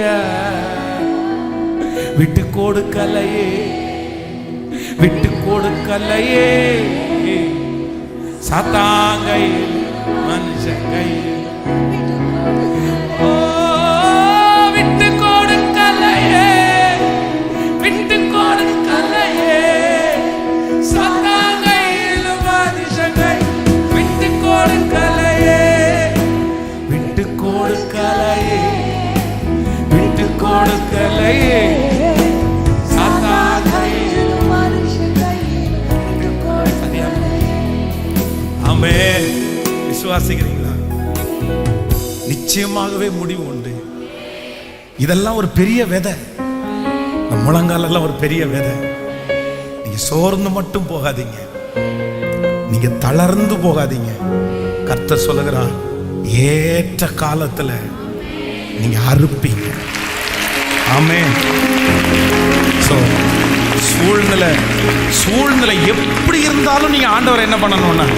விட்டு கொடுக்கலையே, விட்டு கொடுக்கலையே, சாத்தாங்கை மனுஷங்கை. விட்டு கொடுக்கலையே, நிச்சயமாகவே முடிவு உண்டு. இதெல்லாம் ஒரு பெரிய விதை, முழங்காலெல்லாம் ஒரு பெரிய விதை. நீங்க சோர்ந்து மட்டும் போகாதீங்க, நீங்க தளர்ந்து போகாதீங்க. கர்த்தர் சொல்லுகிறார், ஏற்ற காலத்துல நீங்க அறுப்பீங்க. ஆமென். சூழ்நிலை எப்படி இருந்தாலும் நீங்க ஆண்டவரை என்ன பண்ணணும்னா,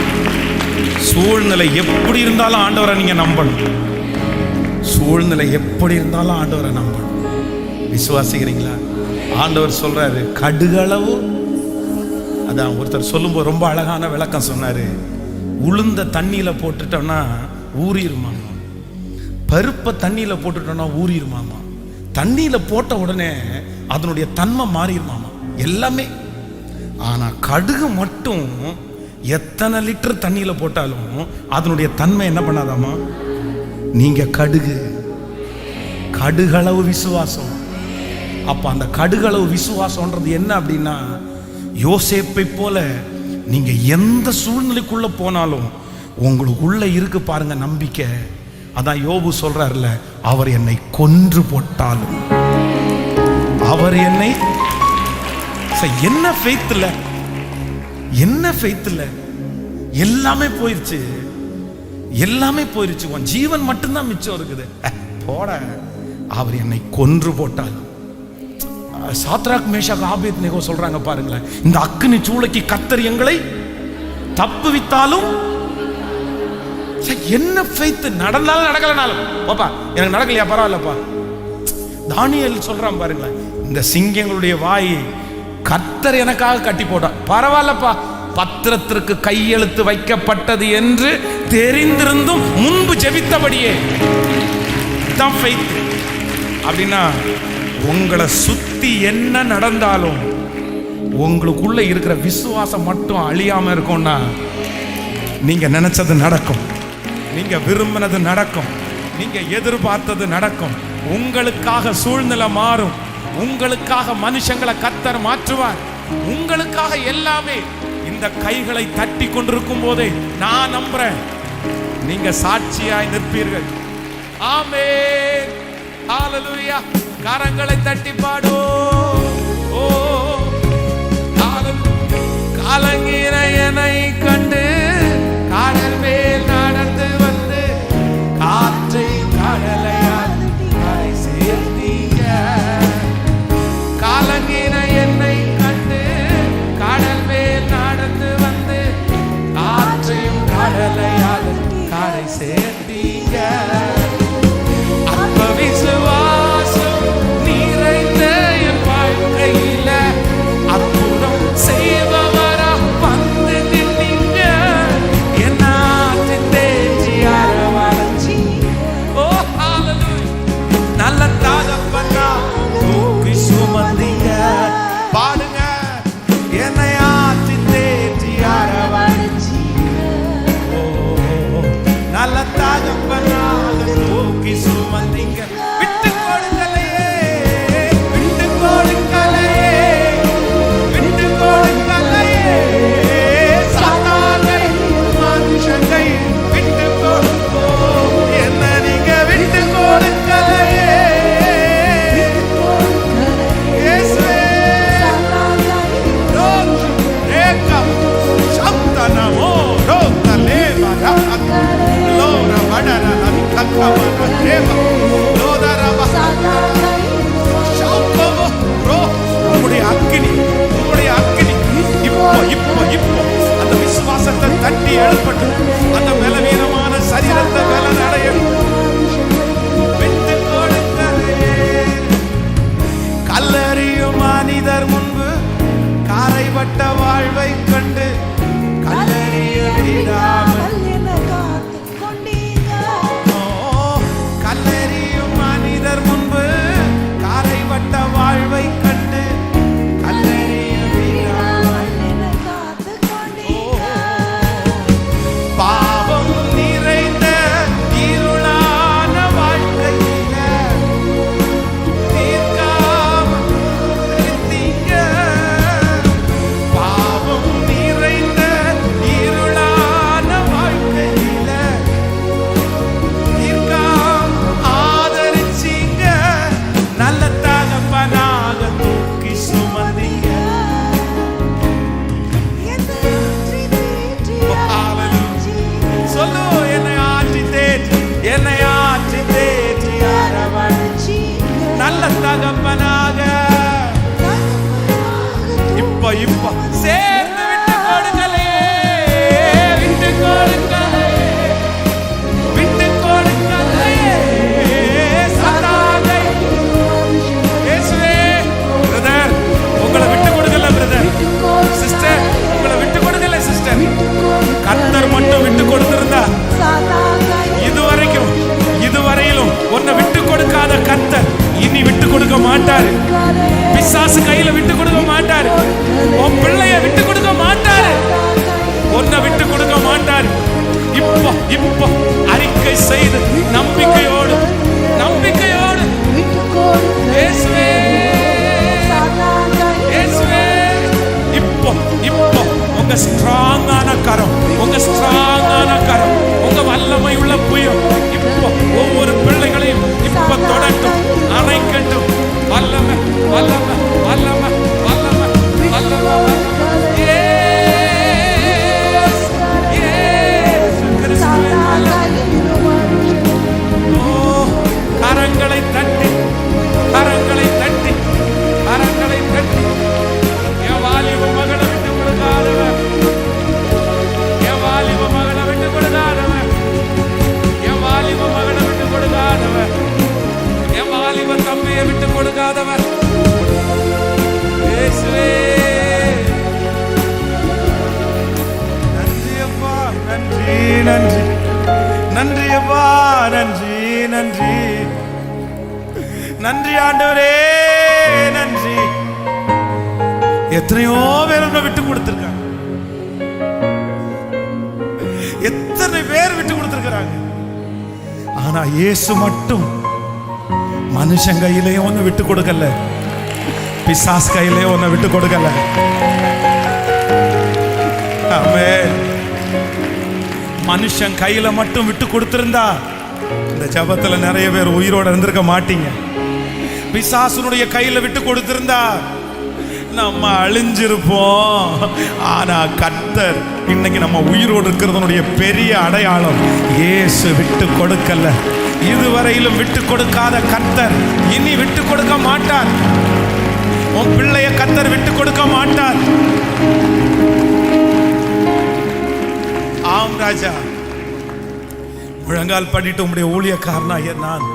சூழ்நிலை எப்படி இருந்தாலும் ஆண்டவரை நீங்க நம்பணும். சூழ்நிலை எப்படி இருந்தாலும் ஆண்டவரை நம்பணும். விசுவாசிக்கிறீங்களா? ஆண்டவர் சொல்றாரு, கடுகளவு. அதான் ஒருத்தர் சொல்லும்போது ரொம்ப அழகான விளக்கம் சொன்னாரு. உளுந்த தண்ணியில போட்டுட்டோம்னா ஊறிடுமாமா, பருப்பை தண்ணியில போட்டுட்டோம்னா ஊறிடுமாமா, தண்ணியில போட்ட உடனே அதனுடைய தன்மை மாறிடுமாமா எல்லாமே. ஆனா கடுகு மட்டும் எத்தனை லிட்டர் தண்ணியில போட்டாலும் அதனுடைய தன்மை என்ன பண்ணாதாமா. நீங்க கடுகளவு விசுவாசம். அப்ப அந்த கடுகளவு விசுவாசம்ன்றது என்ன அப்படின்னா, யோசேப்பை போல நீங்க எந்த சூழ்நிலைக்குள்ள போனாலும் உங்களுக்குள்ள இருக்கு பாருங்க நம்பிக்கை. அதான் யோபு சொல்றாருல, அவர் என்னை கொன்று போட்டாலும், அவர் என்னை என்ன ஃபெய்த் இல்ல, என்ன ஃபெய்த் இல்ல, எல்லாமே போயிருச்சு, எல்லாமே போயிருச்சு, உன் ஜீவன் மட்டும்தான் மிச்சம் இருக்குது. போட, அவர் என்னை கொன்று போட்டாலும். சாத்ராக் மேஷாக் ஆபேத்நேகோ சொல்றாங்க பாருங்களேன், இந்த அக்கினி சூளைக்கு கர்த்தர் எங்களை தப்புவித்தாலும். என்ன ஃபெய்த், நடந்தாலும் நடக்கலனாலும் பாப்பா எனக்கு நடக்கலையா பரவாயில்லப்பா. தானியேல் சொல்றான் பாருங்களேன், இந்த சிங்கங்களுடைய வாய் கர்த்தர் எனக்காக கட்டி போட்டார், பரவாயில்லப்பா. பத்திரத்திற்கு கையெழுத்து வைக்கப்பட்டது என்று தெரிந்திருந்தும் முன்பு ஜெபித்தபடியே தான் ஃபெய்த். அப்படின்னா உங்களை சுத்தி என்ன நடந்தாலும் உங்களுக்குள்ள இருக்கிற விசுவாசம் மட்டும் அழியாம இருக்கும்னா, நீங்க நினைச்சது நடக்கும், நீங்க விரும்பினது நடக்கும், நீங்க எதிர்பார்த்தது நடக்கும். உங்களுக்காக சூழ்நிலை மாறும், உங்களுக்காக மனுஷங்களை கர்த்தர் மாற்றுவார், உங்களுக்காக எல்லாமே. இந்த கைகளை தட்டி கொண்டிருக்கும் போதே நான் நம்புறேன் நீங்க சாட்சியாய் நிற்பீர்கள். ஆமென், ஹalleluya. கரங்களை தட்டி பாடு. ஓ கலங்கின என்னை கண்டு கடல் மேல் நடந்து வந்து காற்றை கடலையால் கரை சேர்த்தீங்க. கலங்கின என்னை கண்டு கடல் மேல் நடந்து வந்து காற்றையும் கடலையால் கரை சேர்த்தீங்க. அப்ப விசுவாசம் நிறைந்த என் வாழ்க்கையில அற்புதம் செய்பவரா வந்து நின்னீங்க. என் நாட்டின் தேஞ்சியார வளர்ச்சி. ஓ ஹalleluya. நல்ல தகப்பனா தூக்கி சுமந்தீங்க. பாடுங்க, என்னை ஆற்றின் தேஞ்சியார வளர்ச்சி. ஓ நல்ல தகப்பனா தூக்கி சுமந்தீங்க. விட்டு கொடுக்கலையே, விட்டு கொடுக்கலையே, விட்டு கொடுக்கலையே. சாத்தானை மனுஷனை விட்டு கொடுப்போ, என்ன நீங்க விட்டு கொடுக்கலையே. இயேசுவே ரேகம் சந்தனமோ ரோதலேவா லோர வடர கக்கவர தேவா லோதரவா சௌகவோ ரோ. உம்முடைய அக்கினி, உம்முடைய அக்கினி இப்போ இப்போ இப்போ அந்த விசுவாசத்தை தட்டி எழுப்பட்டு அந்த பலவீனமான சரீரத்தை பலன் அடைய விட்டு கொடுக்கலையே. கல்லறியும் மனிதர் முன்பு காரைப்பட்ட வாழ்வை கண்டு கல்லறிய விடாமல் கல்லறியும் மனிதர் முன்பு காரைப்பட்ட வாழ்வை கண்டு கல்லறிய விடாமல் பாவம் நிறைந்த இருளான வாழ்க்கையில தீர்க்காமல் நிறுத்தீங்க. பாவம் நிறைந்த இருளான இப்ப இப்ப சேர்ந்து விட்டு கொடுக்கலையே, விட்டு கொடுக்கலையே, விட்டு கொடுக்கலையே. சதாகை இயேசுவே. பிரதர், உங்களை விட்டு கொடுக்கல பிரதர், சிஸ்டர் உங்களை விட்டு கொடுக்கல சிஸ்டர். கர்த்தர் மட்டும் விட்டு கொடுத்திருந்தா, இதுவரையிலும் உன்னை விட்டு கொடுக்காத கர்த்தர் இனி விட்டு கொடுக்க மாட்டாரு. பிசாசு கையில விட்டு கொடுக்க மாட்டாரு. உன் பிள்ளைய விட்டு கொடுக்க மாட்டாரு. உன்னை விட்டு கொடுக்க மாட்டாரு. இப்போ இப்போ அறிக்கை செய்து நம்பிக்கையோடு இயேசுவே, இயேசுவே. இப்போ இப்போ உங்க ஸ்ட்ராங்கான கரம், உங்க வல்லமை உள்ள புயம் இப்போ ஒவ்வொரு பிள்ளைகளையும் இப்ப தொடட்டும், அணைக்கட்டும். வல்லமை வல்லமை வல்லமை வல்லமை வல்லமை. கரங்களை தட்டி கரங்களை தட்டி கரங்களை தட்டி. என் வாலிப மகளை விட்டு கொடுக்காதவன், என் வாலிப மகளை விட்டு கொடுக்காதவன், என் வாலிப மகளை விட்டு கொடுக்காதவன், என் வாலிப தம்பியை விட்டு கொடுக்காதவன். இயேசுவே நன்றி அப்பா, நன்றி நன்றி நன்றி அப்பா, நன்றி நன்றி நன்றி ஆண்டவரே, நன்றி. எத்தனையோ பேர் விட்டு கொடுத்திருக்காங்க, எத்தனை பேர் விட்டு கொடுத்திருக்கிறாங்க. ஆனா இயேசு மட்டும் மனுஷன் கையிலேயே ஒன்னு விட்டு கொடுக்கல, பிசாஸ் கையிலே ஒன்னு விட்டு கொடுக்கல. ஆமென். மனுஷன் கையில மட்டும் விட்டு கொடுத்திருந்தா இந்த ஜபத்துல நிறைய பேர் உயிரோட இருந்திருக்க மாட்டீங்க. பிசாசுனுடைய கையில விட்டு கொடுத்திருந்தா நம்ம அழிஞ்சிருப்போம். ஆனா கர்த்தர் இன்னைக்கு நம்ம உயிரோடு இருக்கிறதனுடைய பெரிய அடையாளம், இயேசு விட்டு கொடுக்கல. இதுவரையிலும் விட்டு கொடுக்காத கர்த்தர் இனி விட்டு கொடுக்க மாட்டார். உன் பிள்ளைய கர்த்தர் விட்டு கொடுக்க மாட்டார். ஆம் ராஜா, முழங்கால் பண்ணிட்டு உங்களுடைய ஊழியக்காரனாகிய நான்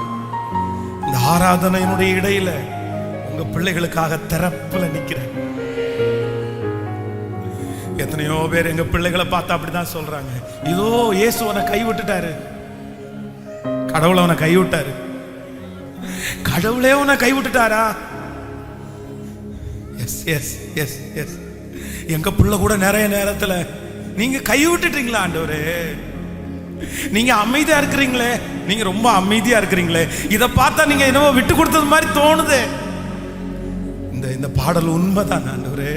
இந்த ஆராதனையினுடைய இடையில உங்க பிள்ளைகளுக்காக திறப்புல நிக்கிறேன். எத்தனையோ பேர் எங்க பிள்ளைகளை பார்த்தா அப்படிதான் சொல்றாங்க, இதோ இயேசு அவனை கைவிட்டுட்டாரு, கடவுளை அவனை கைவிட்டாரு. கடவுளே அவனை கைவிட்டுட்டாரா? Yes yes yes yes. எங்க பிள்ளை கூட நிறைய நேரத்துல நீங்க கைவிட்டுட்டீங்களா ஆண்டவரே, நீங்க அமைதியா இருக்கிறீங்களே, நீங்க ரொம்ப அமைதியா இருக்கிறீங்களே, இதை பார்த்தா நீங்க என்னவோ விட்டு கொடுத்தது மாதிரி தோணுது. இந்த பாடல் உண்மைதான் ஆண்டவரே.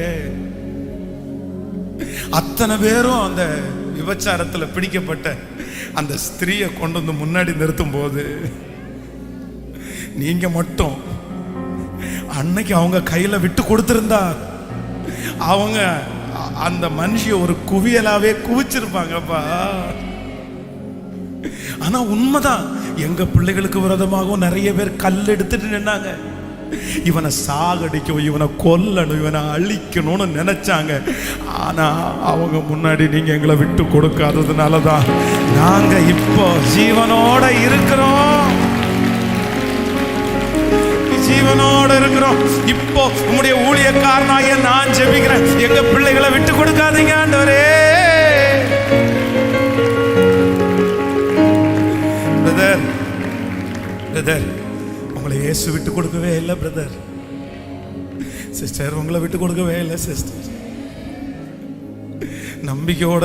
அத்தனை பேரும் அந்த விபச்சாரத்துல பிடிக்கப்பட்ட அந்த ஸ்திரீயை கொண்டு வந்து முன்னாடி நிறுத்தும் போது நீங்க மட்டும் அன்னைக்கு அவங்க கையில விட்டு கொடுத்திருந்தா அவங்க அந்த மனுஷிய ஒரு குவியலாவே குவிச்சிருப்பாங்கப்பா. ஆனா உண்மைதான், எங்க பிள்ளைகளுக்கு விரோதமாகவும் நிறைய பேர் கல் எடுத்துட்டு நின்னாங்க. இவனை சாகடிக்கும், இவனை கொல்லணும், இவனை அழிக்கணும்னு நினைச்சாங்க. ஆனா அவங்க முன்னாடி நீங்க எங்களை விட்டு கொடுக்காததுனாலதான் நாங்க இப்போ ஜீவனோட இருக்கிறோம், ஜீவனோட இருக்கிறோம். இப்போ உங்களுடைய ஊழியக்காரனாகிய நான் ஜெபிக்கிறேன், எங்க பிள்ளைகளை விட்டு கொடுக்காதீங்க ஆண்டவரே. பிரதர் பிரதர், உங்களை இயேசு விட்டு கொடுக்கவே இல்லை பிரதர். சிஸ்டர், உங்களை விட்டு கொடுக்கவே இல்லை சிஸ்டர். நம்பிக்கையோட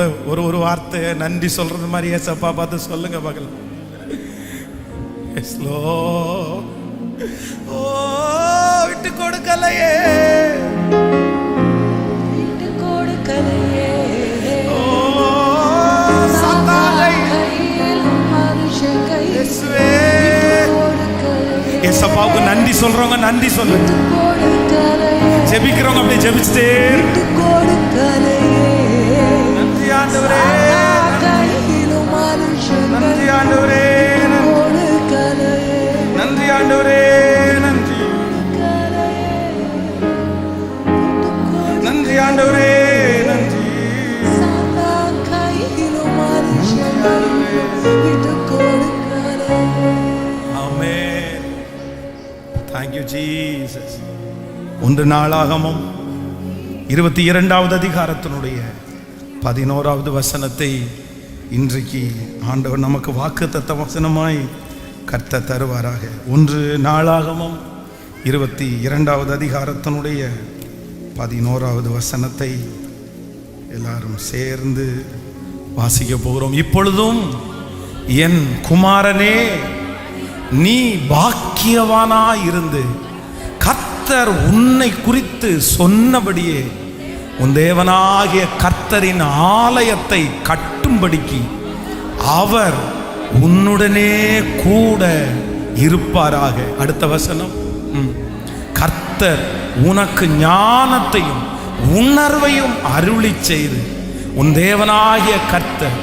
ஒரு வார்த்தை நன்றி சொல்றது மாதிரி ஏசப்பா பார்த்து சொல்லுங்க பார்க்கலாம். ஓ விட்டு கொடுக்கலையே, விட்டு கொடுக்கலையே. ஓ சாத்தானை இயேசுவே, ஏசப்பாவுக்கு நன்றி சொல்றவங்க நன்றி சொல்லுங்க, ஜெபிக்கிறவங்க அப்படியே ஜெபிச்சுட்டே நன்றி ஆண்டவரே, நன்றி ஆண்டவரே, நன்றி ஆண்டவரே, நன்றி நன்றி நன்றி ஆண்டவரே, நன்றி. ஆமென். Thank you Jesus. 1 நாளாகமம் 22வது அதிகாரத்தினுடைய 11வது வசனத்தை இன்றைக்கு ஆண்டவர் நமக்கு வாக்குத்தத்த வசனமாய் கர்த்த தருவாராக. 1 நாளாகமம் 22வது அதிகாரத்தினுடைய 11வது வசனத்தை எல்லாரும் சேர்ந்து வாசிக்க போகிறோம். இப்பொழுதும் என் குமாரனே, நீ பாக்கியவானாயிருந்து கர்த்தர் உன்னை குறித்து சொன்னபடியே உன் தேவனாகிய கர்த்தரின் ஆலயத்தை கட்டும்படிக்கு அவர் உன்னுடனே கூட இருப்பாராக. அடுத்த வசனம், கர்த்தர் உனக்கு ஞானத்தையும் உணர்வையும் அருளி செய்து உன் தேவனாகிய கர்த்தர்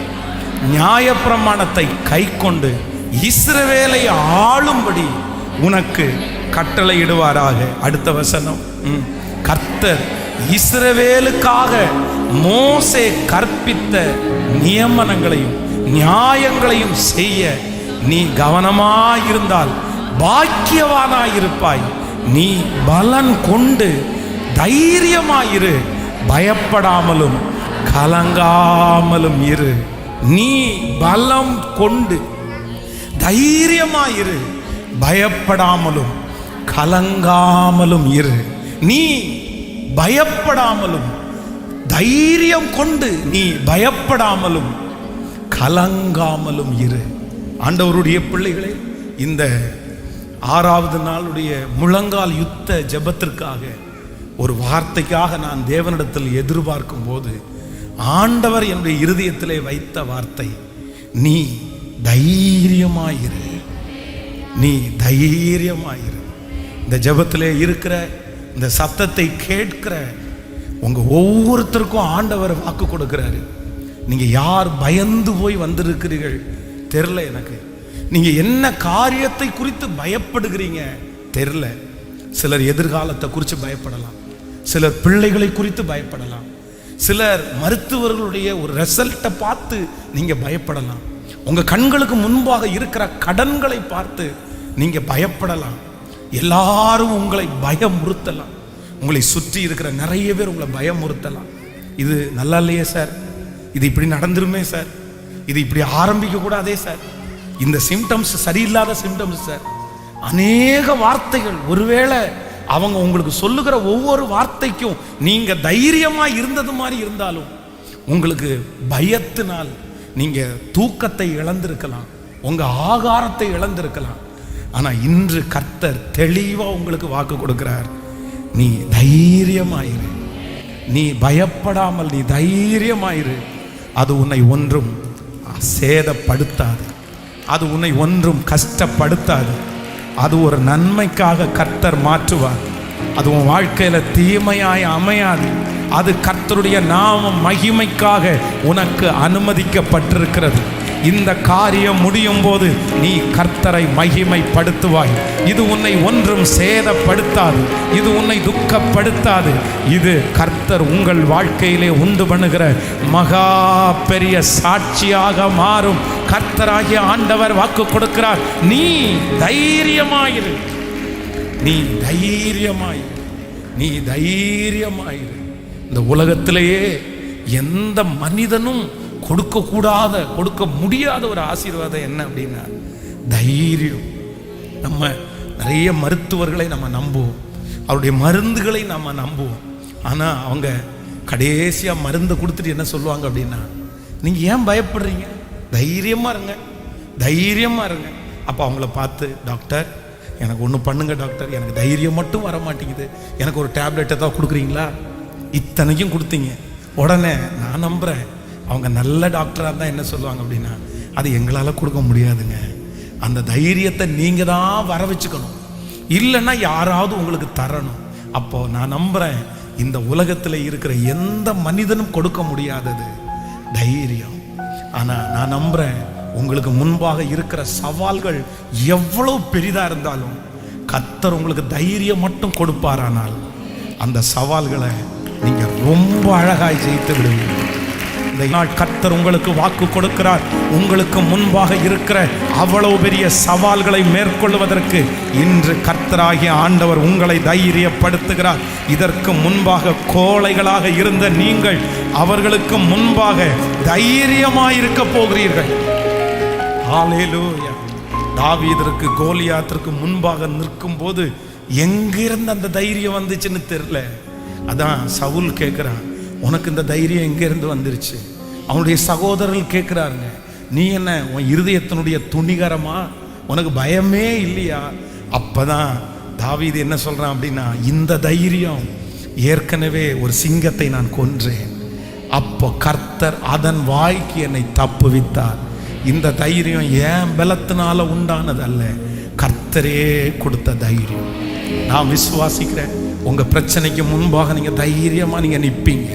நியாயப்பிரமாணத்தை கைக்கொண்டு இஸ்ரவேலை ஆளும்படி உனக்கு கட்டளையிடுவாராக. அடுத்த வசனம், கர்த்தர் இஸ்ரவேலுக்காக மோசே கற்பித்த நியமனங்களையும் நியாயங்களையும் செய்ய நீ கவனமாயிருந்தால் பாக்கியவானாயிருப்பாய். நீ பலன் கொண்டு தைரியமாயிரு, பயப்படாமலும் கலங்காமலும் இரு. நீ பலம் கொண்டு தைரியமாயிரு, பயப்படாமலும் கலங்காமலும் இரு. நீ பயப்படாமலும் தைரியம் கொண்டு நீ பயப்படாமலும் கலங்காமலும் இரு. ஆண்டவருடைய பிள்ளைகளே, இந்த 6வது நாளுடைய முழங்கால் யுத்த ஜெபத்திற்காக ஒரு வார்த்தைக்காக நான் தேவனிடத்தில் எதிர்பார்க்கும் போது ஆண்டவர் என்னுடைய இருதயத்திலே வைத்த வார்த்தை, நீ தைரியமாயிரு, நீ தைரியமாயிரு. இந்த ஜெபத்திலே இருக்கிற இந்த சத்தத்தை கேட்கிற உங்க ஒவ்வொருத்தருக்கும் ஆண்டவர் வாக்கு கொடுக்கிறாரு. நீங்க யார் பயந்து போய் வந்திருக்கிறீர்கள் தெரில எனக்கு. நீங்க என்ன காரியத்தை குறித்து பயப்படுகிறீங்க தெரில. சிலர் எதிர்காலத்தை குறித்து பயப்படலாம், சிலர் பிள்ளைகளை குறித்து பயப்படலாம், சிலர் மருத்துவர்களுடைய ஒரு ரிசல்ட்டை பார்த்து நீங்க பயப்படலாம், உங்க கண்களுக்கு முன்பாக இருக்கிற கடன்களை பார்த்து நீங்க பயப்படலாம். எல்லாரும் உங்களை பயமுறுத்தலாம், உங்களை சுற்றி இருக்கிற நிறைய பேர் உங்களை பயமுறுத்தலாம். இது நல்லா இல்லையே சார், இது இப்படி நடந்துருமே சார், இது இப்படி ஆரம்பிக்க கூடாதே சார், இந்த சிம்டம்ஸ் சரியில்லாத சிம்டம்ஸ் சார். அநேக வார்த்தைகள். ஒருவேளை அவங்க உங்களுக்கு சொல்லுகிற ஒவ்வொரு வார்த்தைக்கும் நீங்க தைரியமா இருந்தது மாதிரி இருந்தாலும் உங்களுக்கு பயத்தினால் நீங்க தூக்கத்தை இழந்திருக்கலாம், உங்க ஆகாரத்தை இழந்திருக்கலாம். ஆனா இன்று கர்த்தர் தெளிவா உங்களுக்கு வாக்கு கொடுக்கிறார், நீ தைரியமாயிரு, நீ பயப்படாமல் நீ தைரியமாயிரு. அது உன்னை ஒன்றும் சேதப்படுத்தாது, அது உன்னை ஒன்றும் கஷ்டப்படுத்தாது. அது ஒரு நன்மைக்காக கர்த்தர் மாற்றுவார். அது உன் வாழ்க்கையில தீமையாய் அமையாது. அது கர்த்தருடைய நாம மகிமைக்காக உனக்கு அனுமதிக்கப்பட்டிருக்கிறது. இந்த காரியம் முடியும் போது நீ கர்த்தரை மகிமைப்படுத்துவாய். இது உன்னை ஒன்றும் சேதப்படுத்தாது, இது உன்னை துக்கப்படுத்தாது. இது கர்த்தர் உங்கள் வாழ்க்கையிலே உண்டு பண்ணுகிற மகா பெரிய சாட்சியாக மாறும். கர்த்தராகிய ஆண்டவர் வாக்கு கொடுக்கிறார், நீ தைரியமாயிரு, நீ தைரியமாயிரு, நீ தைரியமாயிரு. இந்த உலகத்திலேயே எந்த மனிதனும் கொடுக்கக்கூடாத, கொடுக்க முடியாத ஒரு ஆசீர்வாதம் என்ன அப்படின்னா தைரியம். நம்ம நிறைய மருத்துவர்களை நம்ம நம்புவோம், அவருடைய மருந்துகளை நம்ம நம்புவோம். ஆனால் அவங்க கடைசியாக மருந்தை கொடுத்துட்டு என்ன சொல்லுவாங்க அப்படின்னா, நீங்கள் ஏன் பயப்படுறீங்க, தைரியமாக இருங்க, தைரியமாக இருங்க. அப்போ அவங்கள பார்த்து, டாக்டர் எனக்கு ஒன்று பண்ணுங்க டாக்டர், எனக்கு தைரியம் மட்டும் வர மாட்டேங்குது, எனக்கு ஒரு டேப்லெட்டை தான் கொடுக்குறீங்களா, இத்தனைக்கும் கொடுத்தீங்க. உடனே நான் நம்புகிறேன் அவங்க நல்ல டாக்டராக இருந்தால் என்ன சொல்லுவாங்க அப்படின்னா, அது எங்களால் கொடுக்க முடியாதுங்க, அந்த தைரியத்தை நீங்கள் தான் வர வச்சுக்கணும், இல்லைன்னா யாராவது உங்களுக்கு தரணும். அப்போது நான் நம்புகிறேன் இந்த உலகத்தில் இருக்கிற எந்த மனிதனும் கொடுக்க முடியாதது தைரியம். ஆனால் நான் நம்புகிறேன் உங்களுக்கு முன்பாக இருக்கிற சவால்கள் எவ்வளோ பெரிதாக இருந்தாலும் கர்த்தர் உங்களுக்கு தைரியம் மட்டும் கொடுப்பாரானால் அந்த சவால்களை நீங்க ரொம்ப அழகாய் ஜெயித்து விடுவீங்க. இந்த நாள் கர்த்தர் உங்களுக்கு வாக்கு கொடுக்கிறார். உங்களுக்கு முன்பாக இருக்கிற அவ்வளவு பெரிய சவால்களை மேற்கொள்வதற்கு இன்று கர்த்தராகிய ஆண்டவர் உங்களை தைரியப்படுத்துகிறார். இதற்கு முன்பாக கோழைகளாக இருந்த நீங்கள் அவர்களுக்கு முன்பாக தைரியமாயிருக்க போகிறீர்கள். ஹல்லேலூயா. தாவீதற்கு கோலியாத்திற்கு முன்பாக நிற்கும் போது எங்கிருந்து அந்த தைரியம் வந்துச்சுன்னு தெரியல. அதான் சவுல் கேட்கிறான், உனக்கு இந்த தைரியம் எங்கிருந்து வந்துருச்சு? அவனுடைய சகோதரர்கள் கேட்கிறாருங்க, நீ என்ன உன் இருதயத்தினுடைய துணிகரமா? உனக்கு பயமே இல்லையா? அப்பதான் தாவீது என்ன சொல்றான் அப்படின்னா, இந்த தைரியம் ஏற்கனவே ஒரு சிங்கத்தை நான் கொன்றேன், அப்போ கர்த்தர் அதன் வாய்க்கு என்னை தப்புவித்தார். இந்த தைரியம் ஏன் பலத்தினால உண்டானது அல்ல, கர்த்தரே கொடுத்த தைரியம். நான் விசுவாசிக்கிறேன், உங்க பிரச்சனைக்கு முன்பாக நீங்க தைரியமா நீங்க நிற்பீங்க.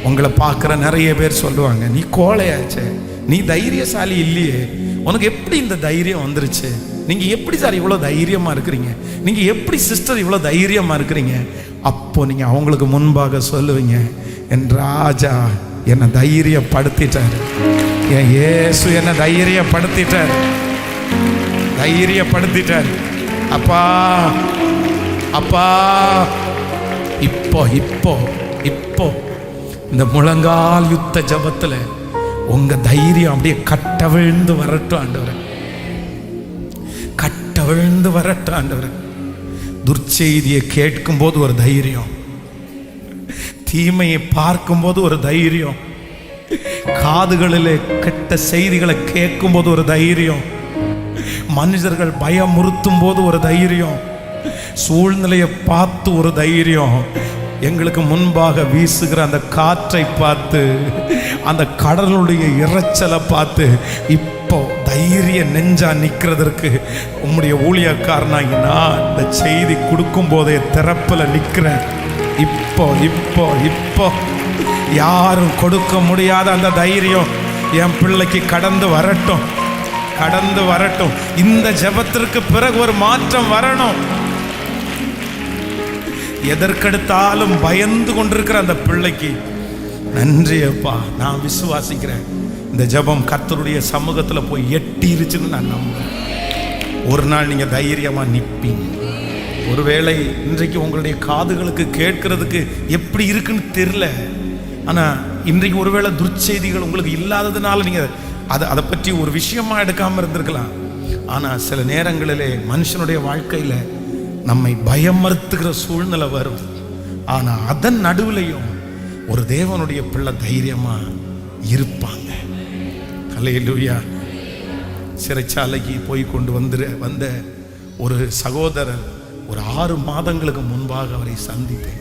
உங்களை பார்க்குற நிறைய பேர் சொல்லுவாங்க, நீ கோழையாச்சே, நீ தைரியசாலி இல்லையே, உனக்கு எப்படி இந்த தைரியம் வந்துருச்சு? நீங்க எப்படி சார் இவ்வளோ தைரியமா இருக்கிறீங்க? நீங்க எப்படி சிஸ்டர் இவ்வளோ தைரியமா இருக்கிறீங்க? அப்போ நீங்க அவங்களுக்கு முன்பாக சொல்லுவீங்க, என் ராஜா என்னை தைரியப்படுத்திட்டாரு, என் இயேசு என்னை தைரியப்படுத்திட்டார், தைரியப்படுத்திட்டார். அப்பா அப்பா இப்போ இப்போ இப்போ இந்த முழங்கால் யுத்த ஜபத்துல உங்க தைரியம் அப்படியே கட்ட விழுந்து வரட்டும் ஆண்டவரே, கட்ட விழுந்து வரட்டும் ஆண்டவரே. துர்ச்செய்தியை கேட்கும் போது ஒரு தைரியம், தீமையை பார்க்கும் போது ஒரு தைரியம், காதுகளில் கெட்ட செய்திகளை கேட்கும் போது ஒரு தைரியம், மனிதர்கள் பயமுறுத்தும் போது ஒரு தைரியம், சூழ்நிலையை பார்த்து ஒரு தைரியம், எங்களுக்கு முன்பாக வீசுகிற அந்த காற்றை பார்த்து, அந்த கடலுடைய இறைச்சலை பார்த்து இப்போ தைரிய நெஞ்சா நிற்கிறதற்கு உம்முடைய ஊழியக்காரனாகி நான் இந்த செய்தி கொடுக்கும் போதே திறப்பில் நிற்கிறேன். இப்போ இப்போ இப்போ யாரும் கொடுக்க முடியாத அந்த தைரியம் என் பிள்ளைக்கு கடந்து வரட்டும், கடந்து வரட்டும். இந்த ஜெபத்திற்கு பிறகு ஒரு மாற்றம் வரணும். எதற்கெடுத்தாலும் பயந்து கொண்டிருக்கிற அந்த பிள்ளைக்கு நன்றி அப்பா, நான் விசுவாசிக்கிறேன் இந்த ஜெபம் கர்த்தருடைய சமூகத்தில் போய் எட்டிருச்சுன்னு நான் நம்புறேன். ஒரு நாள் நீங்க தைரியமா நிற்பீங்க. ஒருவேளை இன்றைக்கு உங்களுடைய காதுகளுக்கு கேட்கறதுக்கு எப்படி இருக்குன்னு தெரியல, ஆனா இன்றைக்கு ஒருவேளை துர்ச்செய்திகள் உங்களுக்கு இல்லாததுனால நீங்க அதை பற்றி ஒரு விஷயமா எடுக்காம இருந்திருக்கலாம். ஆனா சில நேரங்களிலே மனுஷனுடைய வாழ்க்கையில நம்மை பயமறுத்துகிற சூழ்நிலை வரும். ஆனா அதன் நடுவுலையும் ஒரு தேவனுடைய பிள்ளை தைரியமா இருப்பாங்க. ஹல்லேலூயா. சிறைச்சாலைக்கு போய் கொண்டு வந்த ஒரு சகோதரர் ஒரு 6 மாதங்களுக்கு முன்பாக அவரை சந்தித்தேன்.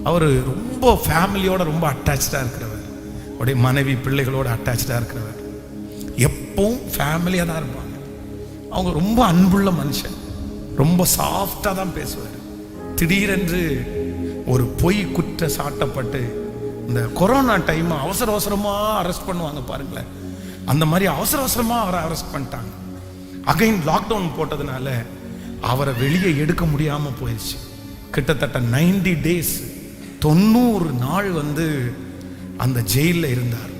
அவர் ரொம்ப ஃபேமிலியோட ரொம்ப அட்டாச்சாக இருக்கிறவர், அவருடைய மனைவி பிள்ளைகளோட அட்டாச்சாக இருக்கிறவர், எப்பவும் ஃபேமிலியாக தான் இருப்பாங்க. அவங்க ரொம்ப அன்புள்ள மனுஷன், ரொம்ப சாஃப்டாக தான் பேசுவார். திடீரென்று ஒரு பொய் குற்ற சாட்டப்பட்டு இந்த கொரோனா டைம் அவசர அவசரமாக அரெஸ்ட் பண்ணுவாங்க பாருங்களேன், அந்த மாதிரி அவசர அவசரமாக அவரை அரெஸ்ட் பண்ணிட்டாங்க. அகைன் லாக்டவுன் போட்டதுனால அவரை வெளியே எடுக்க முடியாமல் போயிடுச்சு. கிட்டத்தட்ட 90 days 90 நாள் அந்த ஜெயிலில் இருந்தார்.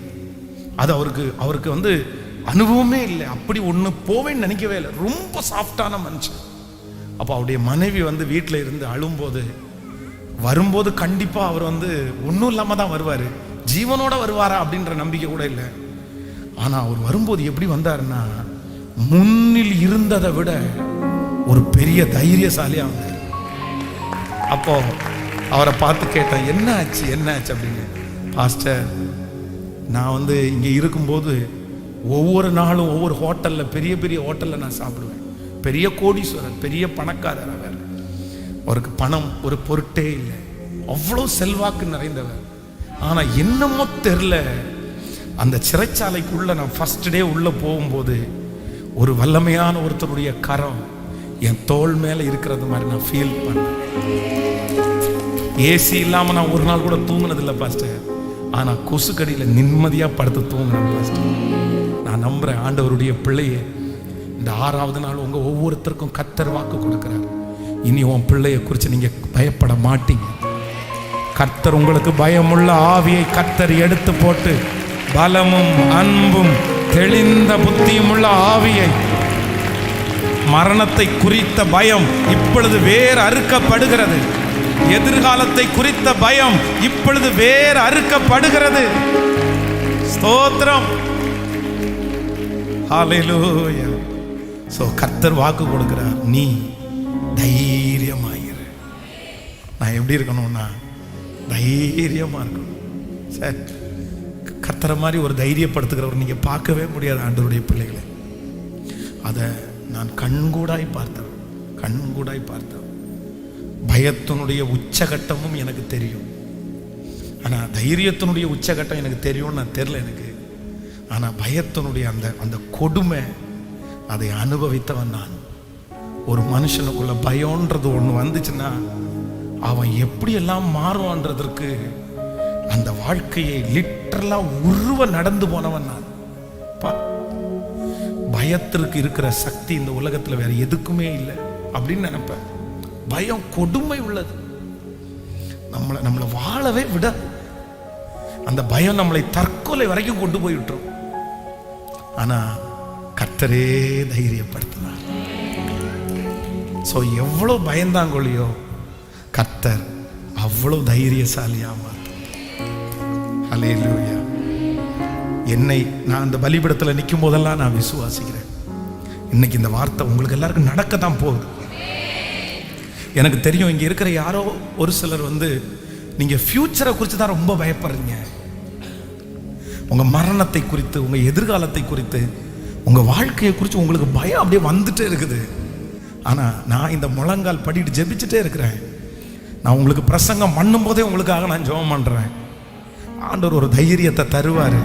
அது அவருக்கு அனுபவமே இல்லை, அப்படி ஒன்று போவேன்னு நினைக்கவே இல்லை. ரொம்ப சாஃப்டான மனுஷன். அப்போ அவருடைய மனைவி வீட்டில் இருந்து அழும்போது, வரும்போது கண்டிப்பாக அவர் ஒன்றும் இல்லாமல் தான் வருவார், ஜீவனோட வருவாரா அப்படின்ற நம்பிக்கை கூட இல்லை. ஆனால் அவர் வரும்போது எப்படி வந்தாருன்னா, முன்னில் இருந்ததை விட ஒரு பெரிய தைரியசாலியாக வந்தார். அப்போ அவரை பார்த்து கேட்டேன், என்ன ஆச்சு அப்படின்னு. பாஸ்டர், நான் இங்கே இருக்கும்போது ஒவ்வொரு நாளும் ஒவ்வொரு ஹோட்டலில், பெரிய பெரிய ஹோட்டலில் நான் சாப்பிடுவேன். பெரிய கோடீஸ்வரர், பெரிய பணக்காரர் அவர். அவருக்கு பணம் ஒரு பொருட்டே இல்லை, அவ்வளோ செல்வாக்கு நிறைந்தவர். ஆனால் என்னமோ தெரில, அந்த சிறைச்சாலைக்குள்ள நான் ஃபர்ஸ்ட் டே உள்ள போகும்போது ஒரு வல்லமையான ஒருத்தருடைய கரம் என் தோள் மேலே இருக்கிறது மாதிரி நான் ஃபீல் பண்ணேன். ஏசி இல்லாமல் நான் ஒரு நாள் கூட தூங்கினதில்லை பாஸ்டர், ஆனால் கொசுக்கடியில் நிம்மதியாக படுத்து தூங்கினேன் பாஸ்டர். நான் நம்புகிறேன் ஆண்டவருடைய பிள்ளையை இந்த 6வது நாள் உங்கள் ஒவ்வொருத்தருக்கும் கர்த்தர் வாக்கு கொடுக்குறார். இனி உன் பிள்ளையை குறித்து நீங்கள் பயப்பட மாட்டீங்க. கர்த்தர் உங்களுக்கு பயமுள்ள ஆவியை கர்த்தர் எடுத்து போட்டு பலமும் அன்பும் தெளிந்த புத்தியும் உள்ள ஆவியை, மரணத்தை குறித்த பயம் இப்பொழுது வேறு அறுக்கப்படுகிறது. எதிர்காலத்தை குறித்த பயம் இப்பொழுது வேறு அறுக்கப்படுகிறது. ஸ்தோத்திரம், ஹல்லேலூயா. சோ கர்த்தர் வாக்கு கொடுக்கிறார், நீ தைரியமாயிரு. நான் எப்படி இருக்கணும்னா தைரியமா இருக்கணும். சரி, கர்த்தரை மாதிரி ஒரு தைரியப்படுத்துகிறவர் நீங்க பார்க்கவே முடியாது ஆண்டவருடைய பிள்ளைகளை. அதை நான் கண்கூடாய் பார்த்தேன். பயத்தினுடைய உச்சகட்டமும் எனக்கு தெரியும். ஆனால் தைரியத்தினுடைய உச்சகட்டம் எனக்கு தெரியும்னு நான் தெரியல எனக்கு. ஆனால் பயத்தினுடைய அந்த கொடுமை அதை அனுபவித்தவன் நான். ஒரு மனுஷனுக்குள்ள பயம்ன்றது ஒன்று வந்துச்சுன்னா அவன் எப்படியெல்லாம் மாறுவான்றதற்கு அந்த வாழ்க்கையை லிட்டரலா உருவ நடந்து போனவன் நான். பயத்திற்கு இருக்கிற சக்தி இந்த உலகத்தில் வேற எதுக்குமே இல்லை அப்படின்னு நினைப்பேன். பயம் கொடுமை உள்ளது, நம்மளை வாழவே விட. அந்த பயம் நம்மளை தற்கொலை வரைக்கும் கொண்டு போயிட்டோம். ஆனா கர்த்தரே தைரியப்படுத்தினார். ஸோ எவ்வளோ பயந்தாங்கொழியோ கர்த்தர் அவ்வளோ தைரியசாலியா மாற்ற. ஹல்லேலூயா. என்னை நான் அந்த பலிபீடத்தில் நிற்கும் போதெல்லாம் நான் விசுவாசிக்கிறேன், இன்னைக்கு இந்த வார்த்தை உங்களுக்கு எல்லாருக்கும் நடக்கத்தான் போகுது. எனக்கு தெரியும் இங்கே இருக்கிற யாரோ ஒரு சிலர் நீங்கள் ஃபியூச்சரை குறித்து தான் ரொம்ப பயப்படுறீங்க. உங்கள் மரணத்தை குறித்து, உங்கள் எதிர்காலத்தை குறித்து, உங்கள் வாழ்க்கையை குறித்து உங்களுக்கு பயம் அப்படியே வந்துட்டே இருக்குது. ஆனால் நான் இந்த முழங்கால் படிட்டு ஜெபிச்சுட்டே இருக்கிறேன். நான் உங்களுக்கு பிரசங்கம் பண்ணும் போதே உங்களுக்காக நான் ஜெபம் பண்ணுறேன். ஆண்டவர் ஒரு தைரியத்தை தருவார்.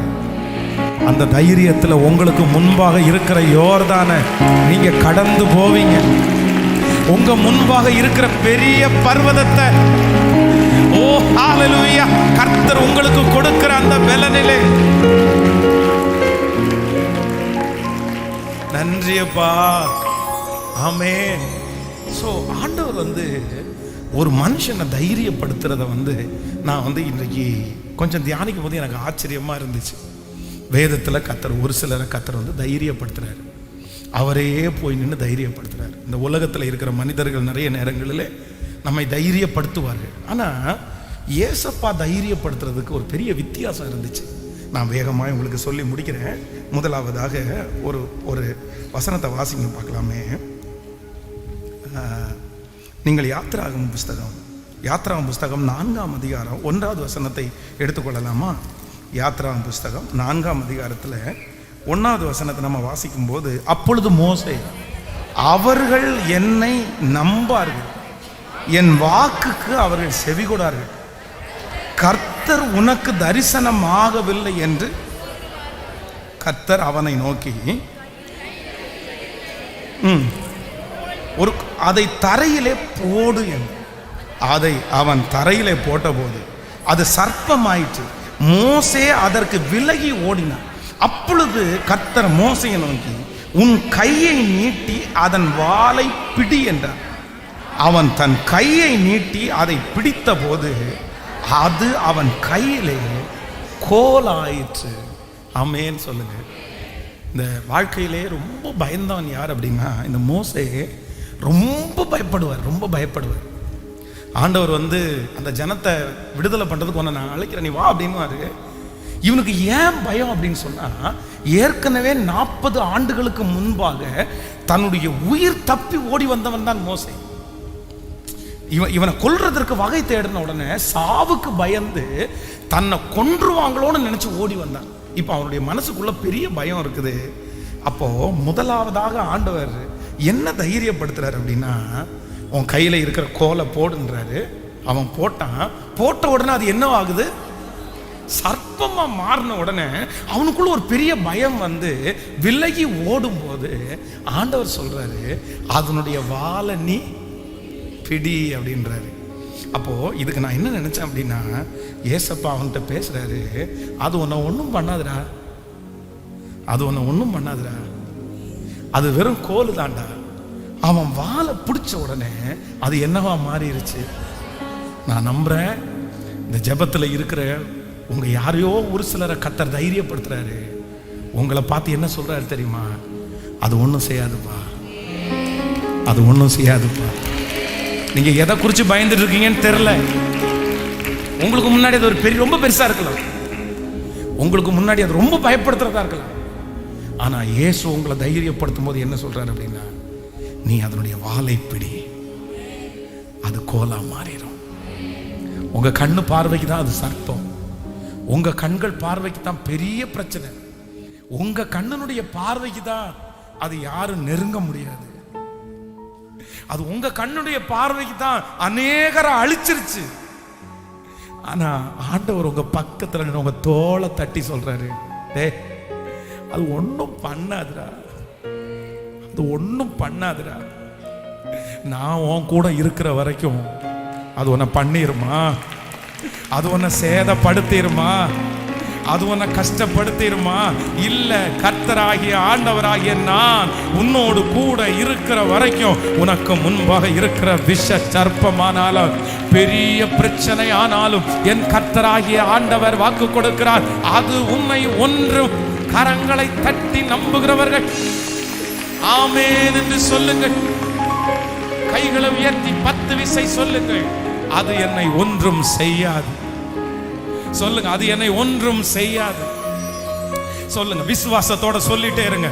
அந்த தைரியத்தில் உங்களுக்கு முன்பாக இருக்கிற யோர்தானை நீங்க கடந்து போவீங்க. உங்க முன்பாக இருக்கிற பெரிய பர்வதத்தை, ஓ ஹல்லேலூயா, கர்த்தர் உங்களுக்கு கொடுக்கிற அந்த பலனிலே நன்றியப்பா. ஆமென். சோ ஆண்டவர் ஒரு மனுஷனை தைரியப்படுத்துறத நான் இன்றைக்கு கொஞ்சம் தியானிக்கும் போது எனக்கு ஆச்சரியமா இருந்துச்சு. வேதத்தில் கர்த்தர் ஒரு சிலரை கர்த்தர் தைரியப்படுத்துறாரு. அவரே போய் நின்று தைரியப்படுத்துறாரு. இந்த உலகத்தில் இருக்கிற மனிதர்கள் நிறைய நேரங்களில் நம்மை தைரியப்படுத்துவார்கள். ஆனால் ஏசப்பா தைரியப்படுத்துறதுக்கு ஒரு பெரிய வித்தியாசம் இருந்துச்சு. நான் வேகமாக உங்களுக்கு சொல்லி முடிக்கிறேன். முதலாவதாக ஒரு வசனத்தை வாசிங்க பார்க்கலாமே. நீங்கள் யாத்திராகமம் புஸ்தகம் 4ஆம் அதிகாரம் 1வது வசனத்தை எடுத்துக்கொள்ளலாமா? யாத்திராகமம் புஸ்தகம் 4ஆம் அதிகாரத்தில் 1வது வசனத்தை நம்ம வாசிக்கும் போது, அப்பொழுது மோசே, அவர்கள் என்னை நம்பார்கள், என் வாக்குக்கு அவர்கள் செவிகொடார்கள், கர்த்தர் உனக்கு தரிசனமாகவில்லை என்று கர்த்தர் அவனை நோக்கி அதை தரையிலே போடு என்று. அதை அவன் தரையிலே போட்டபோது அது சர்ப்பமாயிற்று. மோசே அதற்கு விலகி ஓடினான். அப்பொழுது கர்த்தர் மோசேயை நோக்கி, உன் கையை நீட்டி அதன் வாலை பிடி என்றார். அவன் தன் கையை நீட்டி அதை பிடித்த போது அது அவன் கையிலே கோலாயிற்று. ஆமென் சொல்லுங்க. இந்த வாழ்க்கையிலே ரொம்ப பயந்தவன் யார் அப்படின்னா, இந்த மோசே ரொம்ப பயப்படுவார். ஆண்டவர் அந்த ஜனத்தை விடுதலை பண்றதுக்கு ஒன்று நான் அழைக்கிறேன், நீ வா அப்படின்னுவாரு. இவனுக்கு ஏன் பயம் அப்படின்னு சொன்னா, ஏற்கனவே 40 ஆண்டுகளுக்கு முன்பாக தன்னுடைய உயிர் தப்பி ஓடி வந்தவன் தான் மோசே. இவனை கொல்றதற்கு வகை தேடின உடனே சாவுக்கு பயந்து தன்னை கொன்றுவாங்களோன்னு நினைச்சு ஓடி வந்தான். இப்போ அவனுடைய மனசுக்குள்ள பெரிய பயம் இருக்குது. அப்போ முதலாவதாக ஆண்டவர் என்ன தைரியப்படுத்துறாரு அப்படின்னா, உன் கையில இருக்கிற கோலை போடுன்றாரு. அவன் போட்ட உடனே அது என்ன ஆகுது? சர்ப்பமா மாறின உடனே அவனுக்குள்ள ஒரு பெரிய பயம் விலகி ஓடும் போது ஆண்டவர் சொல்றாரு, அதனுடைய வாலை நீ பிடி அப்படின்றாரு. அப்போ இதுக்கு நான் என்ன நினைச்சேன் அப்படின்னா, ஏசப்பா அவன்கிட்ட பேசுறாரு, அது உன்னை ஒன்றும் பண்ணாதுடா, அது வெறும் கோலு தாண்டா. அவன் வாழை பிடிச்ச உடனே அது என்னவா மாறிடுச்சு. நான் நம்புறேன், இந்த ஜெபத்தில் இருக்கிற உங்க யாரையோ ஒரு சிலரை கர்த்தர் தைரியப்படுத்துறாரு. உங்களை பார்த்து என்ன சொல்றாரு தெரியுமா? அது ஒன்றும் செய்யாதுப்பா, அது ஒன்றும் செய்யாதுப்பா. நீங்க எதை குறித்து பயந்துட்டு இருக்கீங்கன்னு தெரியல. உங்களுக்கு முன்னாடி அது ஒரு பெரிய ரொம்ப பெருசா இருக்கலாம், உங்களுக்கு முன்னாடி அது ரொம்ப பயப்படுத்துறதா இருக்கலாம். ஆனா இயேசு உங்களை தைரியப்படுத்தும் போது என்ன சொல்றாரு அப்படின்னா, நீ அதனுடைய வாளை பிடி, அது கோலா மாறிடும். உங்க கண்ணு பார்வைக்கு தான் அது சர்ப்பம், உங்க கண்கள் பார்வைக்கு தான் பெரிய பிரச்சனை, உங்க கண்ணனுடைய பார்வைக்கு தான் அது யாரும் நெருங்க முடியாது. அது உங்க கண்ணுடைய பார்வைக்கு தான் அநேகரை அழிச்சிருச்சு. ஆனா ஆண்டவர் உங்க பக்கத்துல உங்க தோளை தட்டி சொல்றாரு, அது ஒன்றும் பண்ணாதுடா, அது ஒன்றும் பண்ணாதுடா. நான் உன் கூட இருக்கிற வரைக்கும் அது உன்னை பண்ணிருமா, அது உன்னை சேதப்படுத்திருமா, அது உன்னை கஷ்டப்படுத்திருமா? இல்ல, கர்த்தராகிய ஆண்டவராகிய நான் உன்னோடு கூட இருக்கிற வரைக்கும் உனக்கு முன்பாக இருக்கிற விஷ சர்ப்பமானாலும் பெரிய பிரச்சனை ஆனாலும் என் கர்த்தராகிய ஆண்டவர் வாக்கு கொடுக்கிறார், அது உன்னை ஒன்றும். கரங்களை தட்டி நம்புகிறவர்கள் ஆமென் என்று சொல்லுங்கள். கைகளை உயர்த்தி 10 விசை சொல்லுங்கள், அது என்னை ஒன்றும் செய்யாது. சொல்லுங்க, அது என்னை ஒன்றும் செய்யாது. சொல்லுங்க, விசுவாசத்தோட சொல்லிட்டே இருங்க.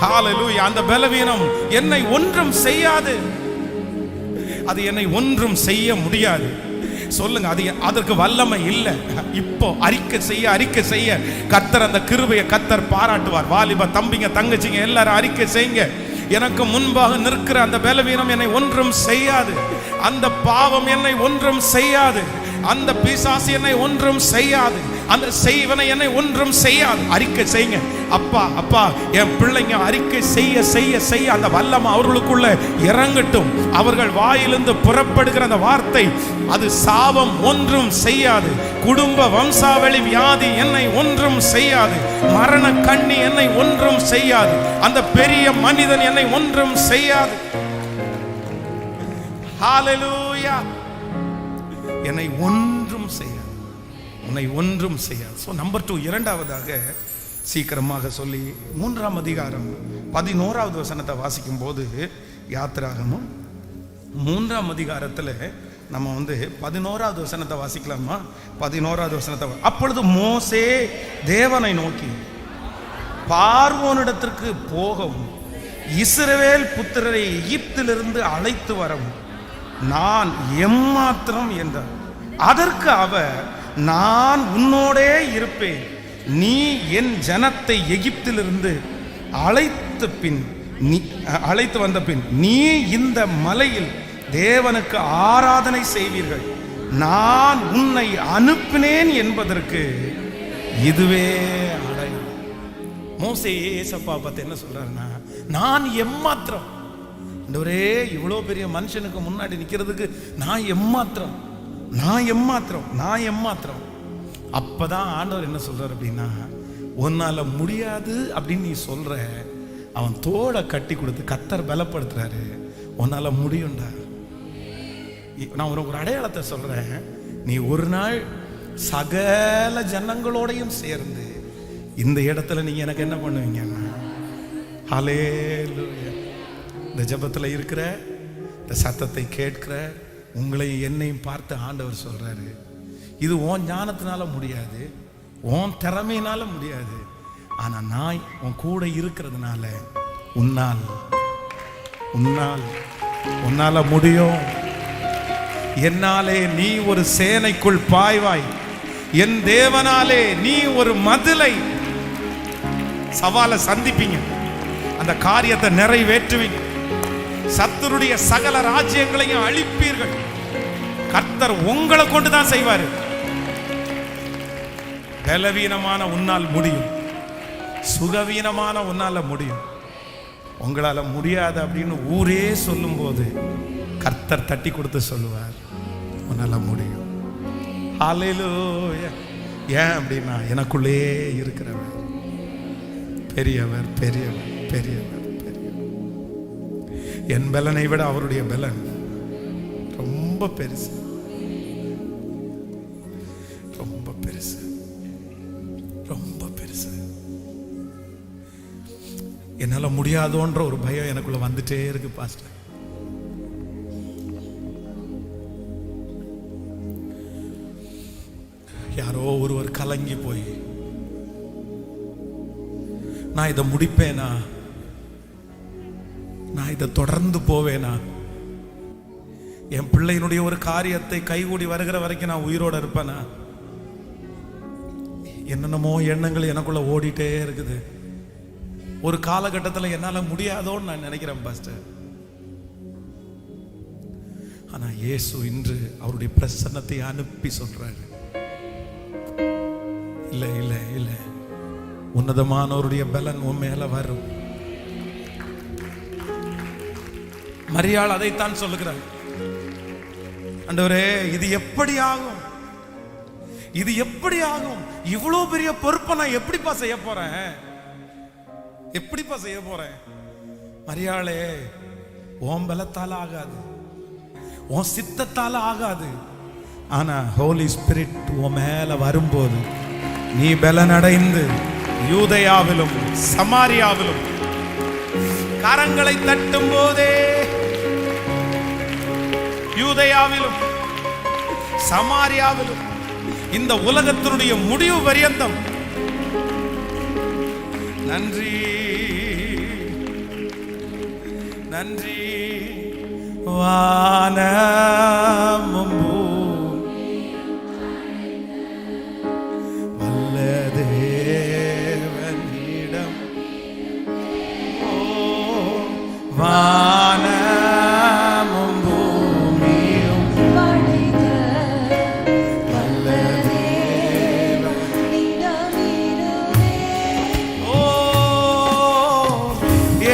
ஹalleluya. அந்த பலவீனம் என்னை ஒன்றும் செய்யாது, அது என்னை ஒன்றும் செய்ய முடியாது. சொல்லுங்க, அது அதற்கு வல்லமை இல்லை. இப்போ அறிக்கை செய்ய கர்த்தர் அந்த கிருபையை கர்த்தர் பாராட்டுவார். வாலிப தம்பிங்க தங்கச்சிங்க எல்லாரும் அறிக்கை செய்யுங்க, எனக்கு முன்பாக நிற்கிற அந்த பலவீனம் என்னை ஒன்றும் செய்யாது, அந்த பாவம் என்னை ஒன்றும் செய்யாது, அந்த பிசாசு என்னை ஒன்றும் செய்யாது, அந்த செய்வனை என்னை ஒன்றும் செய்யாது. அறிக்கை செய்யுங்க. அப்பா அப்பா, என் பிள்ளைங்க அறிக்கை செய்ய அந்த வல்லமை அவர்களுக்குள்ள இறங்கட்டும். அவர்கள் வாயிலிருந்து புறப்படுகிற அந்த வார்த்தை, அது சாபம் ஒன்றும் செய்யாது, குடும்ப வம்சாவளி வியாதி என்னை ஒன்றும் செய்யாது, மரண கண்ணி என்னை ஒன்றும் செய்யாது, அந்த பெரிய மனிதன் என்னை ஒன்றும் செய்யாது. ஹalleluya. என்னை ஒன்றும் செய்யாது, உன்னை ஒன்றும் செய்யாது. ஸோ நம்பர் 2, இரண்டாவதாக சீக்கிரமாக சொல்லி 3ஆம் அதிகாரம் 11வது வசனத்தை வாசிக்கும் போது, யாத்திராகமும் 3ஆம் அதிகாரத்தில் நம்ம 11வது வசனத்தை வாசிக்கலாமா? 11வது வசனத்தை. அப்பொழுது மோசே தேவனை நோக்கி, பார்வோனிடத்திற்கு போகவும் இஸ்ரவேல் புத்திரரை எகிப்திலிருந்து அழைத்து வரவும் நான் எம்மாத்திரம் என்றார். அதற்கு அவர், நான் உன்னோடே இருப்பேன், நீ என் ஜனத்தை எகிப்திலிருந்து அழைத்து வந்த பின் நீ இந்த மலையில் தேவனுக்கு ஆராதனை செய்வீர்கள், நான் உன்னை அனுப்பினேன் என்பதற்கு இதுவே அடையாளம். மோசே ஏசப்பா பார்த்து என்ன சொல்றாருன்னா, நான் எம்மாத்திரம், ஒரே இவ்வளோ பெரிய மனுஷனுக்கு முன்னாடி நிற்கிறதுக்கு நான் எம்மாத்திரம். அப்பதான் ஆண்டவர் என்ன சொல்றாரு அப்படின்னா, உன்னால முடியாது அப்படின்னு நீ சொல்ற, அவன் தோட கட்டி கொடுத்து கர்த்தர் பலப்படுத்துறாரு, உன்னால முடியும்டா. நான் உனக்கு ஒரு அடையாளத்தை சொல்றேன், நீ ஒரு நாள் சகல ஜனங்களோடையும் சேர்ந்து இந்த இடத்துல நீங்க எனக்கு என்ன பண்ணுவீங்கன்னா, ஹல்லேலூயா. இந்த ஜெபத்தில் இருக்கிற, இந்த சத்தத்தை கேட்கிற உங்களையும் என்னையும் பார்த்து ஆண்டவர் சொல்றாரு, இது உன் ஞானத்தினால முடியாது, உன் திறமையினால முடியாது, ஆனா நான் உன் கூட இருக்கிறதுனால உன்னால முடியும். என்னாலே நீ ஒரு சேனைக்குள் பாய்வாய், என் தேவனாலே நீ ஒரு மதிலை சவாலை சந்திப்பீங்க, அந்த காரியத்தை நிறைவேற்றுவீங்க, சத்துருடைய சகல ராஜ்யங்களையும் அழிப்பீர்கள். கர்த்தர் உங்களை கொண்டுதான் செய்வாரு. பலவீனமான உன்னால் முடியும், சுகவீனமான உன்னால முடியும். உங்களால முடியாது அப்படின்னு ஊரே சொல்லும் போது கர்த்தர் தட்டி கொடுத்து சொல்லுவார், உன்னால முடியும். ஹல்லேலூயா. ஏன் அப்படின்னா, எனக்குள்ளே இருக்கிறவர் பெரியவர் பெரியவர் பெரியவர். என் பலனை விட அவருடைய பலன் ரொம்ப பெருசு. என்னால முடியாதோன்ற ஒரு பயம் எனக்குள்ள வந்துட்டே இருக்கு பாஸ்டர். யாரோ ஒருவர் கலங்கி போய், நான் இதை முடிப்பேனா, நான் இதை தொடர்ந்து போவேனா, என் பிள்ளையினுடைய ஒரு காரியத்தை கைகூடி வருகிற வரைக்கும் நான் உயிரோட இருப்பேனா, என்னென்னமோ எண்ணங்கள் எனக்குள்ள ஓடிட்டே இருக்குது. ஒரு காலகட்டத்தில் என்னால முடியாதோன்னு நான் நினைக்கிறேன் பாஸ்டர். ஆனா இயேசு இன்று அவருடைய பிரசன்னத்தை அனுப்பி சொல்றாரு, இல்ல இல்ல இல்ல, உன்னதமானவருடைய பலன் உன் மேல வரும். மரியாள் அதைத்தான் சொல்லுகிறார், ஆண்டவரே இது எப்படி ஆகும், இது எப்படி ஆகும், இவ்வளவு பெரிய பொறுப்பை நான் எப்படிப்பா செய்ய போறேன், எப்படிப்பா செய்ய போறேன். மரியாளே, உன் பலத்தால ஆகாது, உன் சித்தத்தால ஆகாது. ஆனா ஹோலி ஸ்பிரிட் உன் மேல வரும்போது நீ பலனடைந்து யூதேயாவிலும் சமாரியாவிலும் கரங்களை தட்டும் போதே, யூதேயாவிலும் சமாரியாவிலும் இந்த உலகத்தினுடைய முடிவு பரியந்தம். நன்றி நன்றி. வானமும் வல்ல தேவனிடம், வானமும் பூமியும் வல்ல தேவனிடமிருந்தே, ஓ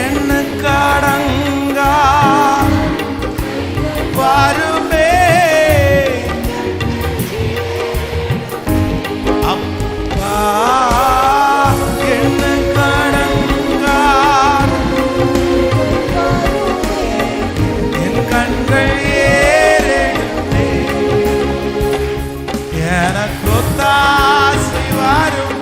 என்ன கடங்கா வருமே அப்பா, என்ன கடங்கார் என் கண்கள் ஏறெடுத்தே, எனக்கு ஒத்தாசை வரும்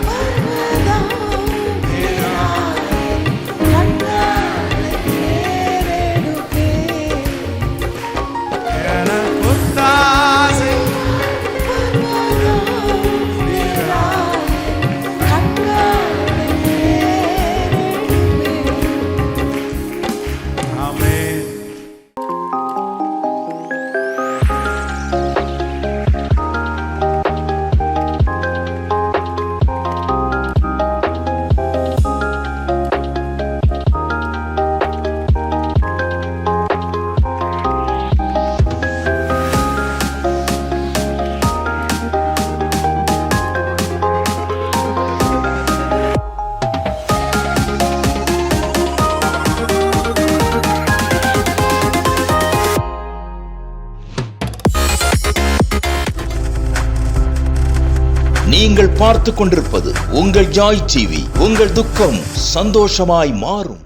நீங்கள் பார்த்து கொண்டிருப்பது உங்கள் ஜாய் டிவி. உங்கள் துக்கம் சந்தோஷமாய் மாறும்.